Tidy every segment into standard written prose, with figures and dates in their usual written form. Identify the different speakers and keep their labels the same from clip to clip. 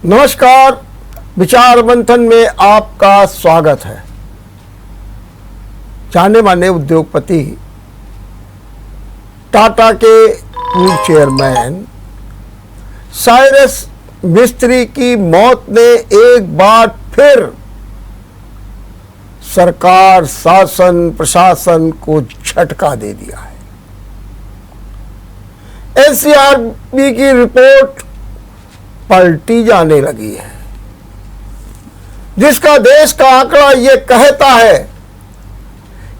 Speaker 1: नमस्कार, विचार मंथन में आपका स्वागत है। जाने माने उद्योगपति टाटा के पूर्व चेयरमैन साइरस मिस्त्री की मौत ने एक बार फिर सरकार, शासन, प्रशासन को झटका दे दिया है। एनसीआरबी की रिपोर्ट पलटी जाने लगी है, जिसका देश का आंकड़ा यह कहता है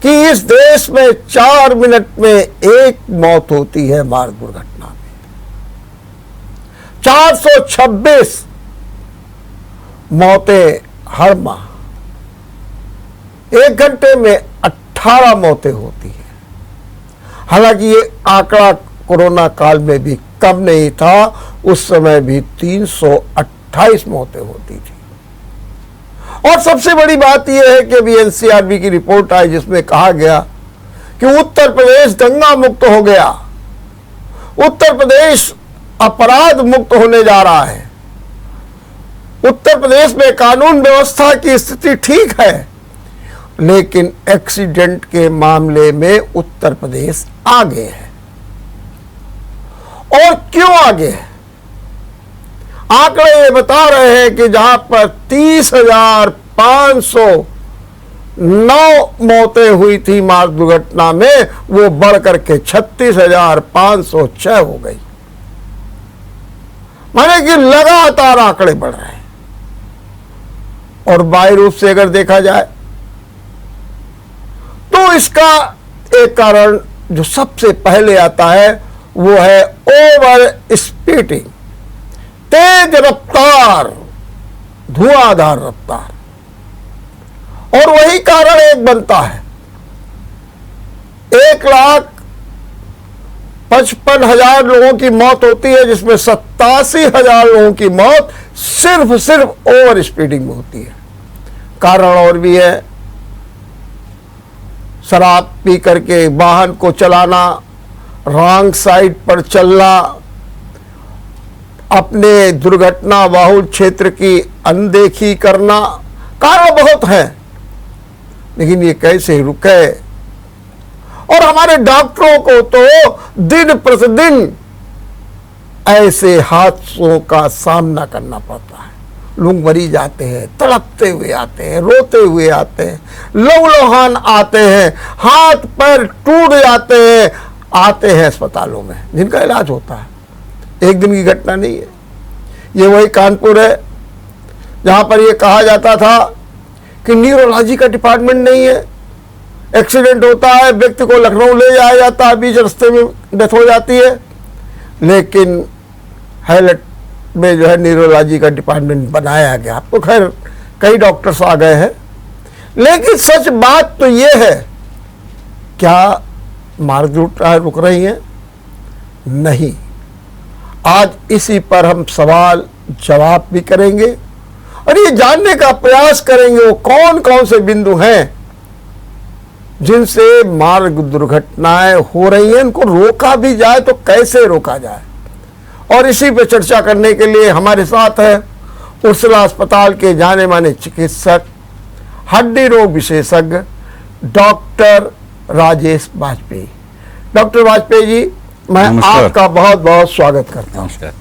Speaker 1: कि इस देश में 4 मिनट में एक मौत होती है मार्ग दुर्घटना में। 426 मौतें हर माह, 1 घंटे में 18 मौतें होती है। हालांकि ये आंकड़ा कोरोना काल में भी कम नहीं था, उस समय भी 328 मौतें होती थी। और सबसे बड़ी बात यह है कि अभी एनसीआरबी की रिपोर्ट आई जिसमें कहा गया कि उत्तर प्रदेश दंगा मुक्त हो गया, उत्तर प्रदेश अपराध मुक्त होने जा रहा है, उत्तर प्रदेश में कानून व्यवस्था की स्थिति ठीक है, लेकिन एक्सीडेंट के मामले में उत्तर प्रदेश आगे है। और क्यों आगे है? आंकड़े ये बता रहे हैं कि जहां पर 30,509 मौतें हुई थी मार्ग दुर्घटना में, वो बढ़कर के 36,506 हो गई। माने कि लगातार आंकड़े बढ़ रहे हैं। और बाह्य रूप से अगर देखा जाए तो इसका एक कारण जो सबसे पहले आता है वो है ओवर स्पीडिंग, तेज रफ्तार, धुआंधार रफ्तार। और वही कारण एक बनता है। 1,55,000 लोगों की मौत होती है, जिसमें 87,000 लोगों की मौत सिर्फ ओवर स्पीडिंग में होती है। कारण और भी है। शराब पी करके वाहन को चलाना, रॉन्ग साइड पर चलना, अपने दुर्घटना बहुल क्षेत्र की अनदेखी करना, कारण बहुत हैं, लेकिन ये कैसे रुके? और हमारे डॉक्टरों को तो दिन प्रतिदिन ऐसे हादसों का सामना करना पड़ता है। लोग मरी जाते हैं, तड़पते हुए आते हैं, रोते हुए आते हैं, लहूलुहान आते हैं, हाथ पैर टूट जाते हैं, आते हैं अस्पतालों में, जिनका इलाज होता है। एक दिन की घटना नहीं है। ये वही कानपुर है जहां पर यह कहा जाता था कि न्यूरोलॉजी का डिपार्टमेंट नहीं है, एक्सीडेंट होता है, व्यक्ति को लखनऊ ले जाया जाता है, बीच रास्ते में डेथ हो जाती है, लेकिन हैलट में जो है न्यूरोलॉजी का डिपार्टमेंट बनाया गया। अब तो खैर कई डॉक्टर्स आ गए हैं, लेकिन सच बात तो ये है, क्या मार्ग दुर्घटनाएं रुक रही हैं? नहीं। आज इसी पर हम सवाल जवाब भी करेंगे और ये जानने का प्रयास करेंगे वो कौन कौन से बिंदु हैं जिनसे मार्ग दुर्घटनाएं हो रही हैं, उनको रोका भी जाए तो कैसे रोका जाए। और इसी पर चर्चा करने के लिए हमारे साथ है उर्सला अस्पताल के जाने माने चिकित्सक, हड्डी रोग विशेषज्ञ डॉक्टर राजेश वाजपेयी। डॉक्टर वाजपेयी जी, मैं आपका बहुत बहुत स्वागत करता हूं।
Speaker 2: नमस्कार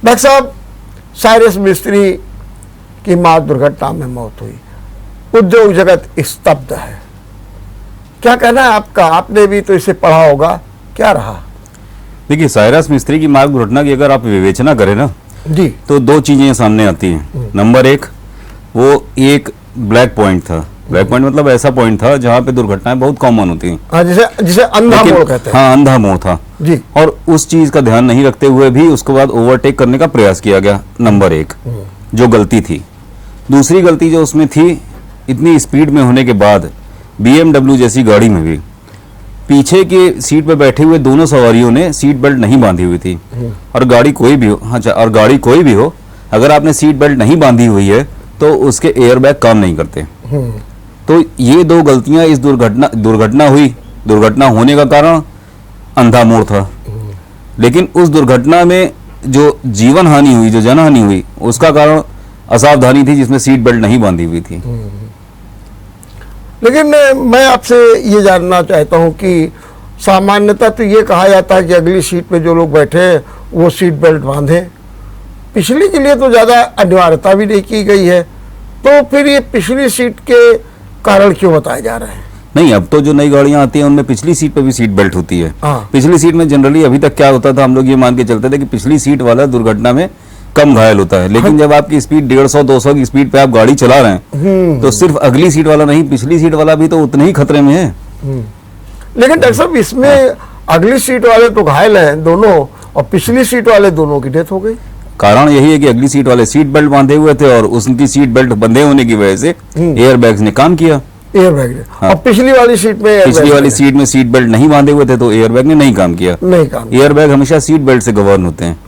Speaker 1: डॉक्टर साहब, साइरस मिस्त्री की मार्ग दुर्घटना में मौत हुई, उद्योग जगत स्तब्ध है। क्या कहना है आपका? आपने भी तो इसे पढ़ा होगा, क्या रहा?
Speaker 2: देखिए, साइरस मिस्त्री की मार्ग दुर्घटना की अगर आप विवेचना करें ना
Speaker 1: जी,
Speaker 2: तो 2 चीजें सामने आती हैं। नंबर 1, वो एक ब्लैक पॉइंट था। ब्लैक पॉइंट मतलब ऐसा पॉइंट था जहां पे दुर्घटनाएं बहुत कॉमन होती हैं।
Speaker 1: हाँ, जिसे अंधा मोड़ कहते हैं।
Speaker 2: हाँ, अंधा मोड़ था
Speaker 1: जी।
Speaker 2: और उस चीज का ध्यान नहीं रखते हुए भी उसके बाद ओवरटेक करने का प्रयास किया गया। नंबर 1 जो गलती थी। दूसरी गलती जो उसमें थी, इतनी स्पीड में होने के बाद BMW जैसी गाड़ी में भी पीछे के सीट पर बैठे हुए दोनों सवारियों ने सीट बेल्ट नहीं बांधी हुई थी। और गाड़ी कोई भी हो, हाँ, और गाड़ी कोई भी हो, अगर आपने सीट बेल्ट नहीं बांधी हुई है तो उसके एयरबैग काम नहीं करते। तो ये 2 गलतियां इस दुर्घटना हुई। दुर्घटना होने का कारण अंधा मोड़ था, लेकिन उस दुर्घटना में जो जीवन हानि हुई, जो जनहानि हुई, उसका कारण असावधानी थी जिसमें सीट बेल्ट नहीं बांधी हुई थी।
Speaker 1: लेकिन मैं आपसे ये जानना चाहता हूँ कि सामान्यतः तो ये कहा जाता है कि अगली सीट पे जो लोग बैठे हैं वो सीट बेल्ट बांधें, पिछली के लिए तो ज़्यादा अनिवार्यता भी नहीं की गई है, तो फिर ये पिछली सीट के कारण क्यों बताए जा रहे हैं?
Speaker 2: नहीं, अब तो जो नई गाड़ियां आती हैं उनमें पिछली सीट पे भी सीट बेल्ट होती है।
Speaker 1: हाँ।
Speaker 2: पिछली सीट में जनरली अभी तक क्या होता था, हम लोग ये मान के चलते थे कि पिछली सीट वाला दुर्घटना में कम घायल होता है, लेकिन जब आपकी स्पीड 150-200 की स्पीड पे आप गाड़ी चला रहे हैं तो सिर्फ अगली सीट वाला नहीं, पिछली सीट वाला भी तो उतने ही खतरे में है।
Speaker 1: लेकिन डॉक्टर साहब इसमें अगली सीट वाले तो घायल हैं दोनों और पिछली सीट वाले दोनों की डेथ हो गई।
Speaker 2: कारण यही है कि अगली सीट वाले सीट बेल्ट बांधे हुए थे और उनकी सीट बेल्ट बंधे होने की वजह से एयर बैग्स ने काम किया।
Speaker 1: एयर बैग ने,
Speaker 2: हाँ।
Speaker 1: और पिछली वाली सीट में
Speaker 2: पिछली वाली सीट में सीट बेल्ट नहीं बांधे हुए थे तो एयर बैग ने नहीं काम किया।
Speaker 1: नहीं काम।
Speaker 2: एयर बैग हमेशा सीट बेल्ट से गवर्न होते हैं।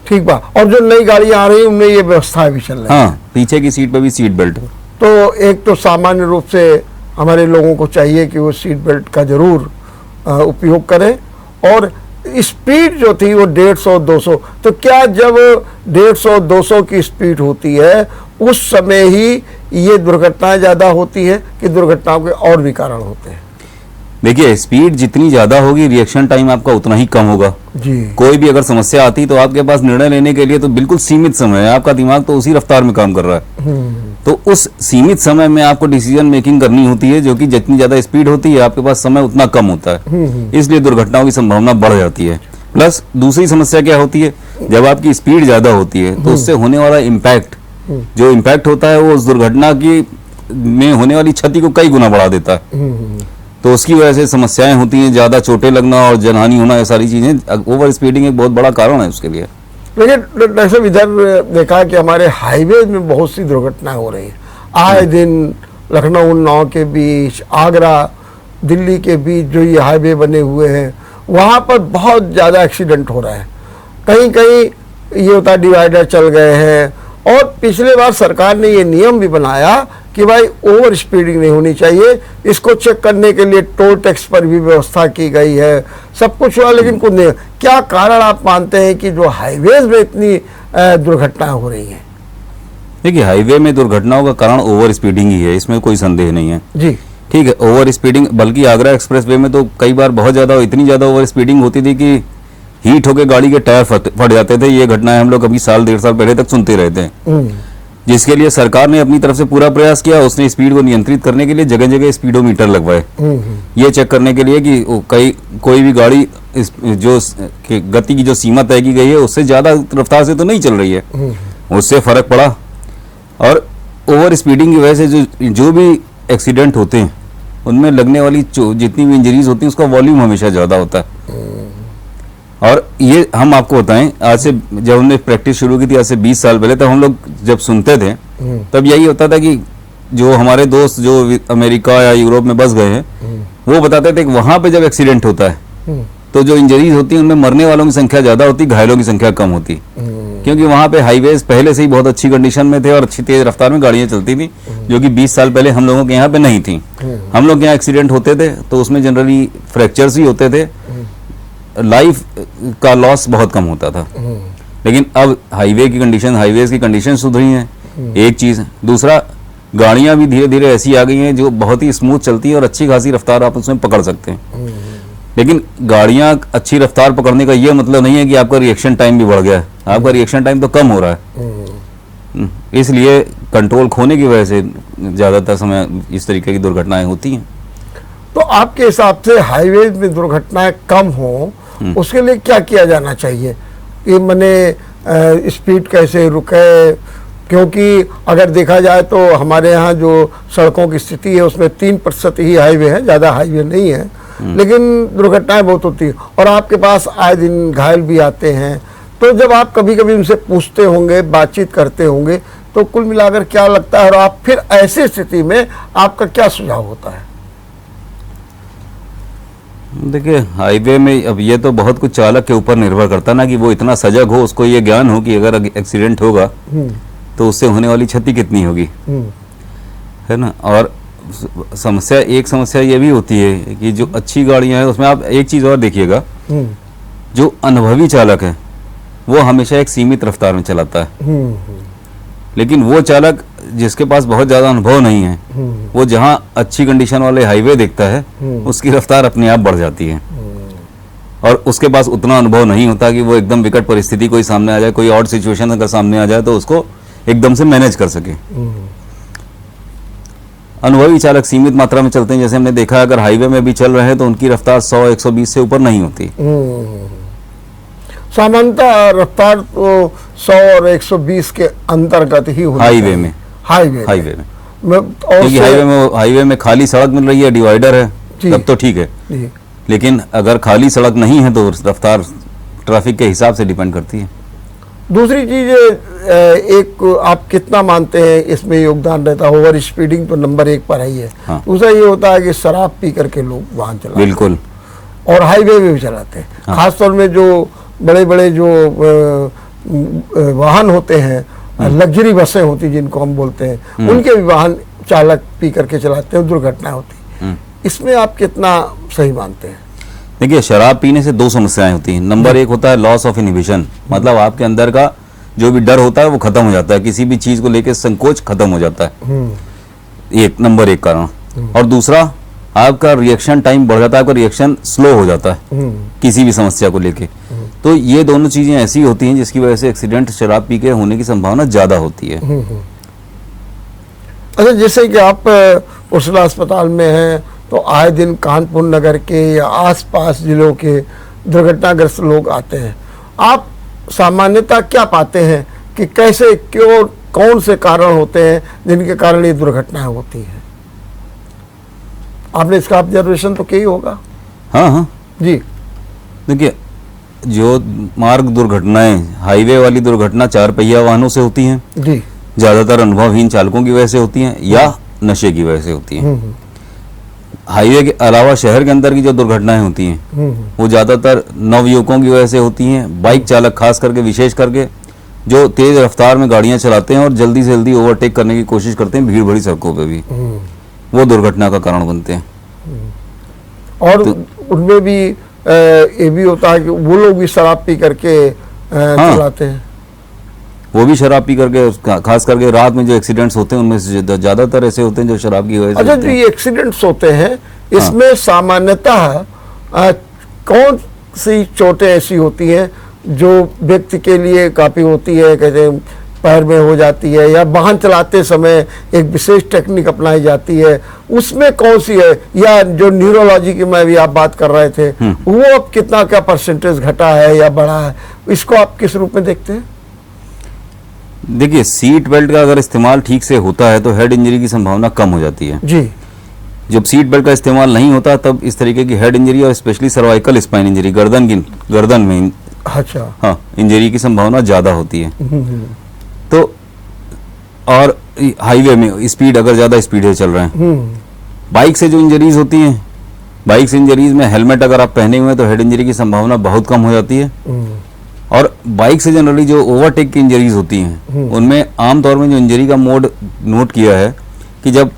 Speaker 1: ठीक बा। और जो नई गाड़ियां आ रही हैं उनमें ये व्यवस्था भी चल रही है।
Speaker 2: हाँ, पीछे की सीट पे भी सीट बेल्ट।
Speaker 1: तो एक तो सामान्य रूप से हमारे लोगों को चाहिए कि वो सीट बेल्ट का जरूर उपयोग करें। और स्पीड जो थी वो 150-200, तो क्या जब 150-200 की स्पीड होती है उस समय ही ये दुर्घटनाएं ज़्यादा होती है कि दुर्घटनाओं के और भी कारण होते हैं?
Speaker 2: देखिए, स्पीड जितनी ज्यादा होगी रिएक्शन टाइम आपका उतना ही कम होगा
Speaker 1: जी।
Speaker 2: कोई भी अगर समस्या आती तो आपके पास निर्णय लेने के लिए तो बिल्कुल सीमित समय है, आपका दिमाग तो उसी रफ्तार में काम कर रहा है। तो उस सीमित समय में आपको डिसीजन मेकिंग करनी होती है, जो कि जितनी ज्यादा स्पीड होती है आपके पास समय उतना कम होता है, इसलिए दुर्घटनाओं की संभावना बढ़ जाती है। प्लस दूसरी समस्या क्या होती है, जब आपकी स्पीड ज्यादा होती है तो उससे होने वाला इम्पैक्ट, जो इम्पैक्ट होता है वो उस दुर्घटना की में होने वाली क्षति को कई गुना बढ़ा देता है। तो उसकी वजह से समस्याएं होती हैं, ज्यादा चोटें लगना और जनहानि होना, ये सारी चीजें, ओवर स्पीडिंग एक बहुत बड़ा कारण है उसके लिए।
Speaker 1: लेकिन डॉक्टर साहब इधर देखा कि हमारे हाईवे में बहुत सी दुर्घटनाएं हो रही हैं आए दिन। लखनऊ उन्नाव के बीच, आगरा दिल्ली के बीच जो ये हाईवे बने हुए हैं वहाँ पर बहुत ज़्यादा एक्सीडेंट हो रहा है। कहीं कहीं ये होता डिवाइडर चल गए हैं। और पिछले बार सरकार ने ये नियम भी बनाया कि भाई ओवर स्पीडिंग नहीं होनी चाहिए, इसको चेक करने के लिए टोल टैक्स पर भी व्यवस्था की गई है, सब कुछ हुआ, लेकिन कुछ नहीं। क्या कारण आप मानते हैं कि जो हाईवेज में इतनी दुर्घटनाएं हो रही हैं?
Speaker 2: देखिए, हाईवे में दुर्घटनाओं का कारण ओवर स्पीडिंग ही है, इसमें कोई संदेह नहीं है।
Speaker 1: जी
Speaker 2: ठीक है, ओवर स्पीडिंग, बल्कि आगरा एक्सप्रेसवे में तो कई बार बहुत ज्यादा, इतनी ज्यादा ओवर स्पीडिंग होती थी कि हीट होकर गाड़ी के टायर फट जाते थे। ये घटनाएं हम लोग अभी साल 1.5 साल पहले तक सुनते रहते हैं, जिसके लिए सरकार ने अपनी तरफ से पूरा प्रयास किया। उसने स्पीड को नियंत्रित करने के लिए जगह जगह स्पीडोमीटर लगवाए, ये चेक करने के लिए कि कोई भी गाड़ी जो गति की जो सीमा तय की गई है उससे ज्यादा रफ्तार से तो नहीं चल रही है, उससे फर्क पड़ा। और ओवर स्पीडिंग की वजह से जो भी एक्सीडेंट होते हैं उनमें लगने वाली जितनी भी इंजरीज होती हैं उसका वॉल्यूम हमेशा ज्यादा होता है। और ये हम आपको बताएं, आज से जब हमने प्रैक्टिस शुरू की थी, आज से 20 साल पहले, तब हम लोग जब सुनते थे तब यही होता था कि जो हमारे दोस्त जो अमेरिका या यूरोप में बस गए हैं वो बताते थे कि वहां पे जब एक्सीडेंट होता है तो जो इंजरीज होती है उनमें मरने वालों की संख्या ज्यादा होती, घायलों की संख्या कम होती, क्योंकि वहां पे हाईवेज पहले से ही बहुत अच्छी कंडीशन में थे और अच्छी तेज रफ्तार में गाड़ियां चलती थी, जो कि 20 साल पहले हम लोगों के यहाँ पे नहीं थी। हम लोग के यहाँ एक्सीडेंट होते थे तो उसमें जनरली फ्रैक्चर्स ही होते थे, लाइफ का लॉस बहुत कम होता था। लेकिन अब हाईवेज की कंडीशन सुधरी हैं, एक चीज। दूसरा, गाड़ियां भी धीरे धीरे ऐसी आ गई हैं जो बहुत ही स्मूथ चलती है और अच्छी खासी रफ्तार आप उसमें पकड़ सकते हैं। लेकिन गाड़ियां अच्छी रफ्तार पकड़ने का ये मतलब नहीं है कि आपका रिएक्शन टाइम भी बढ़ गया है, आपका रिएक्शन टाइम तो कम हो रहा है। इसलिए कंट्रोल खोने की वजह से ज्यादातर समय इस तरीके की दुर्घटनाएं होती हैं।
Speaker 1: तो आपके हिसाब से हाईवे में दुर्घटनाएं कम हो उसके लिए क्या किया जाना चाहिए? कि मैंने स्पीड कैसे रुके, क्योंकि अगर देखा जाए तो हमारे यहाँ जो सड़कों की स्थिति है उसमें 3% ही हाईवे है, ज़्यादा हाईवे नहीं है, लेकिन दुर्घटनाएं बहुत होती हैं और आपके पास आए दिन घायल भी आते हैं। तो जब आप कभी कभी उनसे पूछते होंगे, बातचीत करते होंगे, तो कुल मिलाकर क्या लगता है और आप फिर ऐसी स्थिति में आपका क्या सुझाव होता है?
Speaker 2: देखिए, हाईवे में अब ये तो बहुत कुछ चालक के ऊपर निर्भर करता ना, कि वो इतना सजग हो, उसको ये ज्ञान हो कि अगर एक्सीडेंट होगा तो उससे होने वाली क्षति कितनी होगी, है ना। और एक समस्या ये भी होती है कि जो अच्छी गाड़ियां हैं उसमें आप एक चीज और देखिएगा, जो अनुभवी चालक है वो हमेशा एक सीमित रफ्तार में चलाता है। लेकिन वो चालक जिसके पास बहुत ज़्यादा अनुभव नहीं है, वो जहाँ अच्छी कंडीशन वाले हाईवे देखता है, उसकी रफ्तार अपने आप बढ़ जाती है। और उसके पास उतना अनुभव नहीं होता कि वो एकदम विकट परिस्थिति कोई सामने आ जाए, कोई और सिचुएशन अगर सामने आ जाए तो उसको एकदम से मैनेज कर सके। अनुभवी चालक सीमित मात्रा में चलते हैं। जैसे हमने देखा, अगर हाईवे में भी चल रहे हैं तो उनकी रफ्तार 100-120 से ऊपर नहीं होती।
Speaker 1: सामान्यतः रफ्तार तो 100 और 120 के अंतर्गत ही होती है
Speaker 2: हाईवे में।
Speaker 1: हाईवे
Speaker 2: में
Speaker 1: और
Speaker 2: क्योंकि हाईवे में खाली सड़क मिल रही है, डिवाइडर है,
Speaker 1: जी।
Speaker 2: तब तो ठीक है।
Speaker 1: जी।
Speaker 2: लेकिन अगर खाली सड़क नहीं है तो रफ्तार ट्रैफिक के हिसाब से डिपेंड करती है।
Speaker 1: दूसरी चीज एक आप कितना मानते हैं इसमें योगदान रहता है? ओवर स्पीडिंग तो नंबर 1 पर ही है।
Speaker 2: हाँ।
Speaker 1: दूसरा ये होता है कि शराब पी करके लोग वाहन चलाते हैं,
Speaker 2: बिल्कुल,
Speaker 1: और हाईवे में भी चलाते हैं।
Speaker 2: हाँ।
Speaker 1: खासतौर में जो बड़े बड़े जो वाहन होते हैं, लग्जरी बसें होती जिनको हम बोलते हैं, उनके भी वाहन चालक पी करके चलाते हैं, दुर्घटना होती है। इसमें आप कितना सही मानते हैं?
Speaker 2: देखिए, शराब पीने से 2 समस्याएं होती हैं। नंबर 1 होता है लॉस ऑफ इनहिबिशन, मतलब आपके अंदर का जो भी डर होता है वो खत्म हो जाता है, किसी भी चीज को लेकर संकोच खत्म हो जाता है। एक नंबर 1 कारण। और दूसरा, आपका रिएक्शन टाइम बढ़ जाता है, आपका रिएक्शन स्लो हो जाता है किसी भी समस्या को लेके। तो ये दोनों चीजें ऐसी होती हैं जिसकी वजह से एक्सीडेंट शराब पी के होने की संभावना ज्यादा होती है।
Speaker 1: अच्छा, जैसे कि आप उर्सला अस्पताल में हैं, तो आए दिन कानपुर नगर के या आसपास जिलों के दुर्घटनाग्रस्त लोग आते हैं। आप सामान्यतः क्या पाते हैं कि कैसे, क्यों, कौन से कारण होते हैं जिनके कारण ये दुर्घटनाएं होती हैं? आपने इसका ऑब्जर्वेशन तो किया ही होगा।
Speaker 2: हाँ हाँ
Speaker 1: जी।
Speaker 2: देखिए, जो मार्ग दुर्घटनाएं, हाईवे वाली दुर्घटना 4 पहिया वाहनों से होती हैं,
Speaker 1: जी।
Speaker 2: ज्यादातर अनुभवहीन चालकों की वजह से होती हैं या नशे की वजह से होती हैं। हाईवे के अलावा शहर के अंदर की जो दुर्घटनाएं होती हैं वो ज्यादातर नवयुवकों की वजह से होती हैं। बाइक चालक खास करके, विशेष करके जो तेज रफ्तार में गाड़ियां चलाते हैं और जल्दी से जल्दी ओवरटेक करने की कोशिश करते हैं भीड़ भरी सड़कों पे भी, वो दुर्घटना का कारण बनते हैं।
Speaker 1: और उनमें भी ये भी होता है कि वो लोग भी शराब पी करके चलाते हैं।
Speaker 2: वो भी शराब पी करके, खास करके रात में जो एक्सीडेंट्स होते हैं उनमें से ज्यादातर ऐसे होते हैं जो शराब की वजह से।
Speaker 1: अच्छा, जो ये एक्सीडेंट्स होते हैं इसमें सामान्यतः कौन सी चोटें ऐसी होती हैं जो व्यक्ति के लिए काफी होती है, कहते पैर में हो जाती है या वाहन चलाते समय एक विशेष टेक्निक अपनाई जाती है, उसमें कौन सी है? या जो न्यूरोलॉजी की मैं भी आप बात कर रहे थे, वो अब कितना क्या परसेंटेज घटा है या बढ़ा है, इसको आप किस रूप में देखते हैं?
Speaker 2: देखिए, सीट बेल्ट का अगर इस्तेमाल ठीक से होता है तो हेड इंजरी की संभावना कम हो जाती है।
Speaker 1: जी।
Speaker 2: जब सीट बेल्ट का इस्तेमाल नहीं होता तब इस तरीके की हेड इंजरी और स्पेशली सर्वाइकल स्पाइन इंजरी, गर्दन में,
Speaker 1: अच्छा,
Speaker 2: हाँ, इंजरी की संभावना ज्यादा होती है। तो और हाईवे में स्पीड, अगर ज्यादा स्पीड से चल रहे हैं, बाइक से जो इंजरीज होती हैं, बाइक से इंजरीज में हेलमेट अगर आप पहने हुए हैं तो हेड इंजरी की संभावना बहुत कम हो जाती है। और बाइक से जनरली जो ओवरटेक की इंजरीज होती हैं उनमें आमतौर में जो इंजरी का मोड नोट किया है कि जब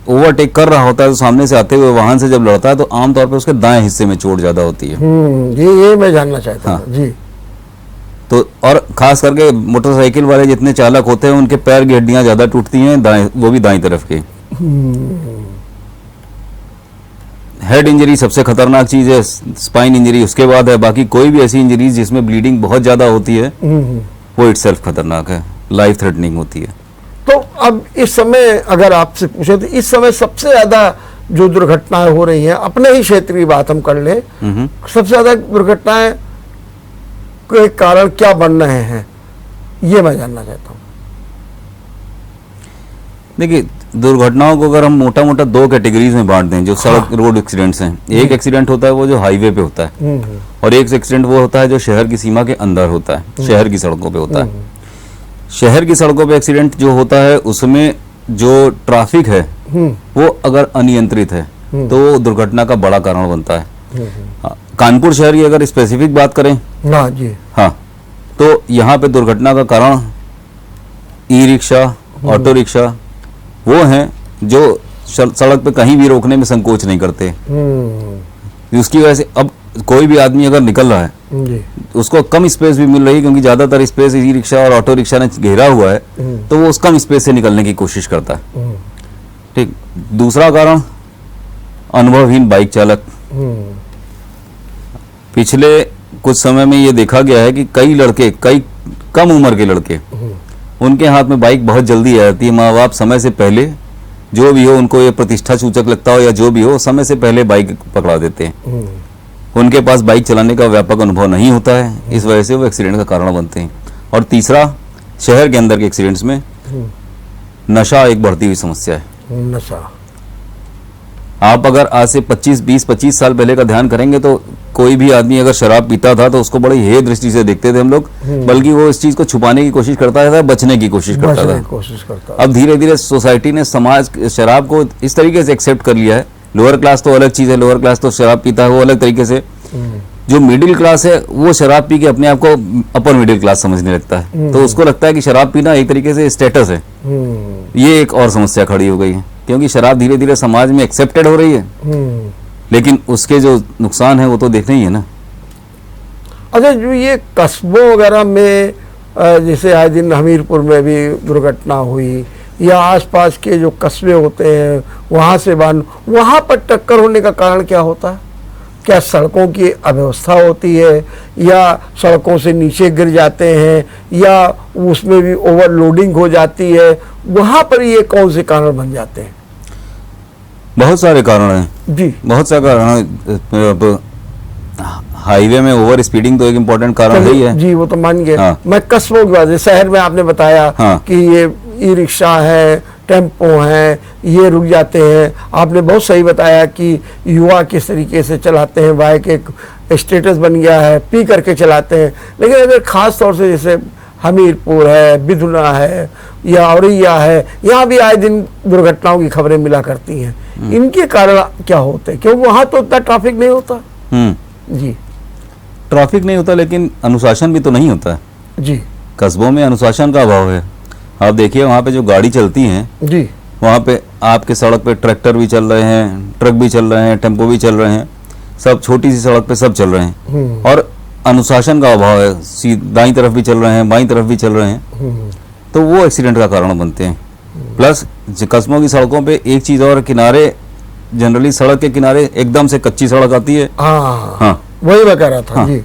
Speaker 2: ओवरटेक कर रहा होता है तो सामने से आते हुए वाहन से जब लड़ता है तो आमतौर पर उसके दाएं हिस्से में चोट ज्यादा होती है।
Speaker 1: ये मैं जानना चाहता था। जी।
Speaker 2: तो और खास करके मोटरसाइकिल वाले जितने चालक होते हैं उनके पैर की हड्डियां ज्यादा टूटती हैं, दाएं, वो भी दाईं तरफ के। हेड इंजरी सबसे खतरनाक चीज है, स्पाइन इंजरी उसके बाद है। बाकी कोई भी ऐसी इंजरीज जिसमें ब्लीडिंग बहुत ज्यादा होती है वो इटसेल्फ खतरनाक है, लाइफ थ्रेटनिंग होती है।
Speaker 1: तो अब इस समय अगर आपसे पूछे तो इस समय सबसे ज्यादा जो दुर्घटनाएं हो रही हैं, अपने ही क्षेत्र की बात हम कर ले, सबसे ज्यादा दुर्घटनाएं के कारण क्या बन रहे हैं, ये मैं जानना चाहता हूँ।
Speaker 2: देखिए, दुर्घटनाओं को अगर हम मोटा मोटा 2 कैटेगरीज में बांट दें, जो सड़क रोड एक्सीडेंट्स हैं, एक एक्सीडेंट होता है वो जो हाईवे पे होता है, और एक एक्सीडेंट वो होता है जो शहर की सीमा के अंदर होता है, शहर की सड़कों पे होता है। शहर की सड़कों पे एक्सीडेंट जो होता है उसमें जो ट्रैफिक है वो अगर अनियंत्रित है तो वो दुर्घटना का बड़ा कारण बनता है। कानपुर शहर की अगर स्पेसिफिक बात करें,
Speaker 1: हाँ जी,
Speaker 2: हाँ, तो यहाँ पे दुर्घटना का कारण ई रिक्शा, ऑटो रिक्शा वो हैं जो सड़क पे कहीं भी रोकने में संकोच नहीं करते। उसकी वजह से अब कोई भी आदमी अगर निकल रहा है
Speaker 1: जी।
Speaker 2: उसको कम स्पेस भी मिल रही है, क्योंकि ज्यादातर स्पेस ई रिक्शा और ऑटो रिक्शा ने घेरा हुआ है, तो वो उस कम स्पेस से निकलने की कोशिश करता है। ठीक। दूसरा कारण, अनुभवहीन बाइक चालक। पिछले कुछ समय में ये देखा गया है कि कई लड़के, कई कम उम्र के लड़के, उनके हाथ में बाइक बहुत जल्दी आ जाती है। माँ बाप समय से पहले, जो भी हो, उनको ये प्रतिष्ठा सूचक लगता हो या जो भी हो, समय से पहले बाइक पकड़ा देते हैं। उनके पास बाइक चलाने का व्यापक अनुभव नहीं होता है, इस वजह से वो एक्सीडेंट का कारण बनते हैं। और तीसरा, शहर के अंदर के एक्सीडेंट्स में नशा एक बढ़ती हुई समस्या है।
Speaker 1: नशा,
Speaker 2: आप अगर आज से 20-25 साल पहले का ध्यान करेंगे तो कोई भी आदमी अगर शराब पीता था तो उसको बड़ी हेय दृष्टि से देखते थे हम लोग, बल्कि वो इस चीज को छुपाने की कोशिश करता था, बचने की कोशिश करता था। अब धीरे धीरे सोसाइटी ने, समाज शराब को इस तरीके से एक्सेप्ट कर लिया है। लोअर क्लास तो अलग चीज है, लोअर क्लास तो शराब पीता है वो अलग तरीके से। जो मिडिल क्लास है वो शराब पी के अपने आप को अपर मिडिल क्लास समझने लगता है, तो उसको लगता है कि शराब पीना एक तरीके से स्टेटस है। ये एक और समस्या खड़ी हो गई है, क्योंकि शराब धीरे धीरे समाज में एक्सेप्टेड हो रही है, लेकिन उसके जो नुकसान है वो तो देखने ही है ना।
Speaker 1: अच्छा, जो ये कस्बों वगैरह में जैसे आए दिन हमीरपुर में भी दुर्घटना हुई, या आसपास के जो कस्बे होते हैं वहाँ से वहाँ पर टक्कर होने का कारण क्या होता है? क्या सड़कों की अव्यवस्था होती है, या सड़कों से नीचे गिर जाते हैं, या उसमें भी ओवरलोडिंग हो जाती है? वहाँ पर ये कौन से कारण बन जाते हैं?
Speaker 2: बहुत सारे कारण हैं
Speaker 1: जी,
Speaker 2: बहुत सारे कारण हैं। अब हाईवे में ओवर स्पीडिंग तो एक इम्पोर्टेंट कारण ही है।
Speaker 1: जी, वो तो मान गए।
Speaker 2: हाँ।
Speaker 1: मैं कस्बों की बात है, शहर में आपने बताया
Speaker 2: हाँ।
Speaker 1: कि ये ई रिक्शा है, टेम्पो हैं, ये रुक जाते हैं। आपने बहुत सही बताया कि युवा किस तरीके से चलाते हैं, बाइक एक स्टेटस बन गया है, पी करके चलाते हैं। लेकिन अगर खास तौर से जैसे हमीरपुर है, बिधुना है या औरैया है, यहाँ भी आए दिन दुर्घटनाओं की खबरें मिला करती हैं। इनके कारण क्या होते हैं? क्योंकि वहाँ तो उतना ट्रैफिक नहीं होता। जी,
Speaker 2: ट्रैफिक नहीं होता, लेकिन अनुशासन भी तो नहीं होता है।
Speaker 1: जी,
Speaker 2: कस्बों में अनुशासन का अभाव है। आप देखिए वहाँ पे जो गाड़ी चलती हैं,
Speaker 1: जी,
Speaker 2: वहाँ पे आपके सड़क पे ट्रैक्टर भी चल रहे हैं, ट्रक भी चल रहे हैं, टेम्पो भी चल रहे हैं, सब छोटी सी सड़क पे सब चल रहे हैं, और अनुशासन का अभाव है। दाईं तरफ भी चल रहे हैं, बाईं तरफ भी चल रहे हैं, तो वो एक्सीडेंट का कारण बनते हैं। प्लस कस्बों की सड़कों पे एक चीज और, किनारे जनरली सड़क के किनारे एकदम से कच्ची सड़क आती है।
Speaker 1: हाँ, वही मैं कह रहा था।
Speaker 2: हाँ।
Speaker 1: जी,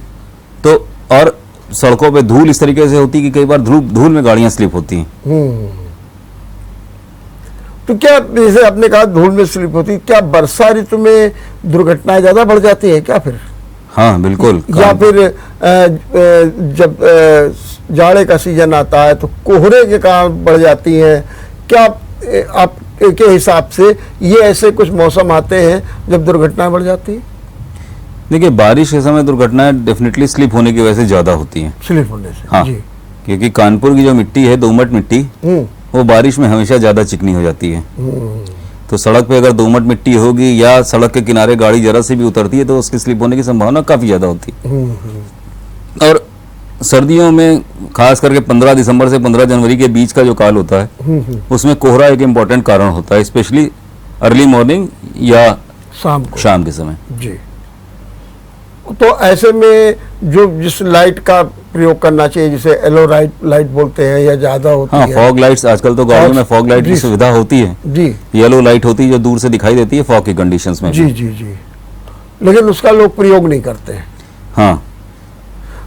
Speaker 2: तो और सड़कों पे धूल इस तरीके से होती है कि कई बार धूल में गाड़ियां स्लिप होती हैं।
Speaker 1: तो क्या, जैसे आपने कहा धूल में स्लिप होती, क्या वर्षा ऋतु में दुर्घटनाएं ज्यादा बढ़ जाती है क्या फिर?
Speaker 2: हाँ बिल्कुल।
Speaker 1: या फिर जब जाड़े का सीजन आता है तो कोहरे के कारण बढ़ जाती हैं क्या? आप के हिसाब से ये ऐसे कुछ मौसम आते हैं जब दुर्घटनाएं बढ़ जाती है?
Speaker 2: देखिए, बारिश के समय दुर्घटनाएं डेफिनेटली स्लिप होने की वजह से ज्यादा होती हैं।
Speaker 1: स्लिप होने से?
Speaker 2: हाँ,
Speaker 1: जी।
Speaker 2: क्योंकि कानपुर की जो मिट्टी है, दोमट मिट्टी, वो बारिश में हमेशा ज्यादा चिकनी हो जाती है। तो सड़क पे अगर दोमट मिट्टी होगी या सड़क के किनारे गाड़ी जरा से भी उतरती है तो उसके स्लिप होने की संभावना काफी ज्यादा होती है। और सर्दियों में खास करके 15 दिसंबर से 15 जनवरी के बीच का जो काल होता है, उसमें कोहरा एक इम्पोर्टेंट कारण होता है, स्पेशली अर्ली मॉर्निंग या शाम के समय।
Speaker 1: जी। तो ऐसे में जो जिस लाइट का प्रयोग करना चाहिए, जिसे येलो लाइट बोलते हैं, या ज्यादा होती है?
Speaker 2: फॉग लाइट्स, आजकल तो गाड़ियों में फॉग लाइट की सुविधा होती है।
Speaker 1: जी।
Speaker 2: येलो लाइट होती है जो दूर से दिखाई देती है फॉग की कंडीशंस में।
Speaker 1: जी, जी, जी। लेकिन उसका लोग प्रयोग नहीं करते हैं।
Speaker 2: हाँ।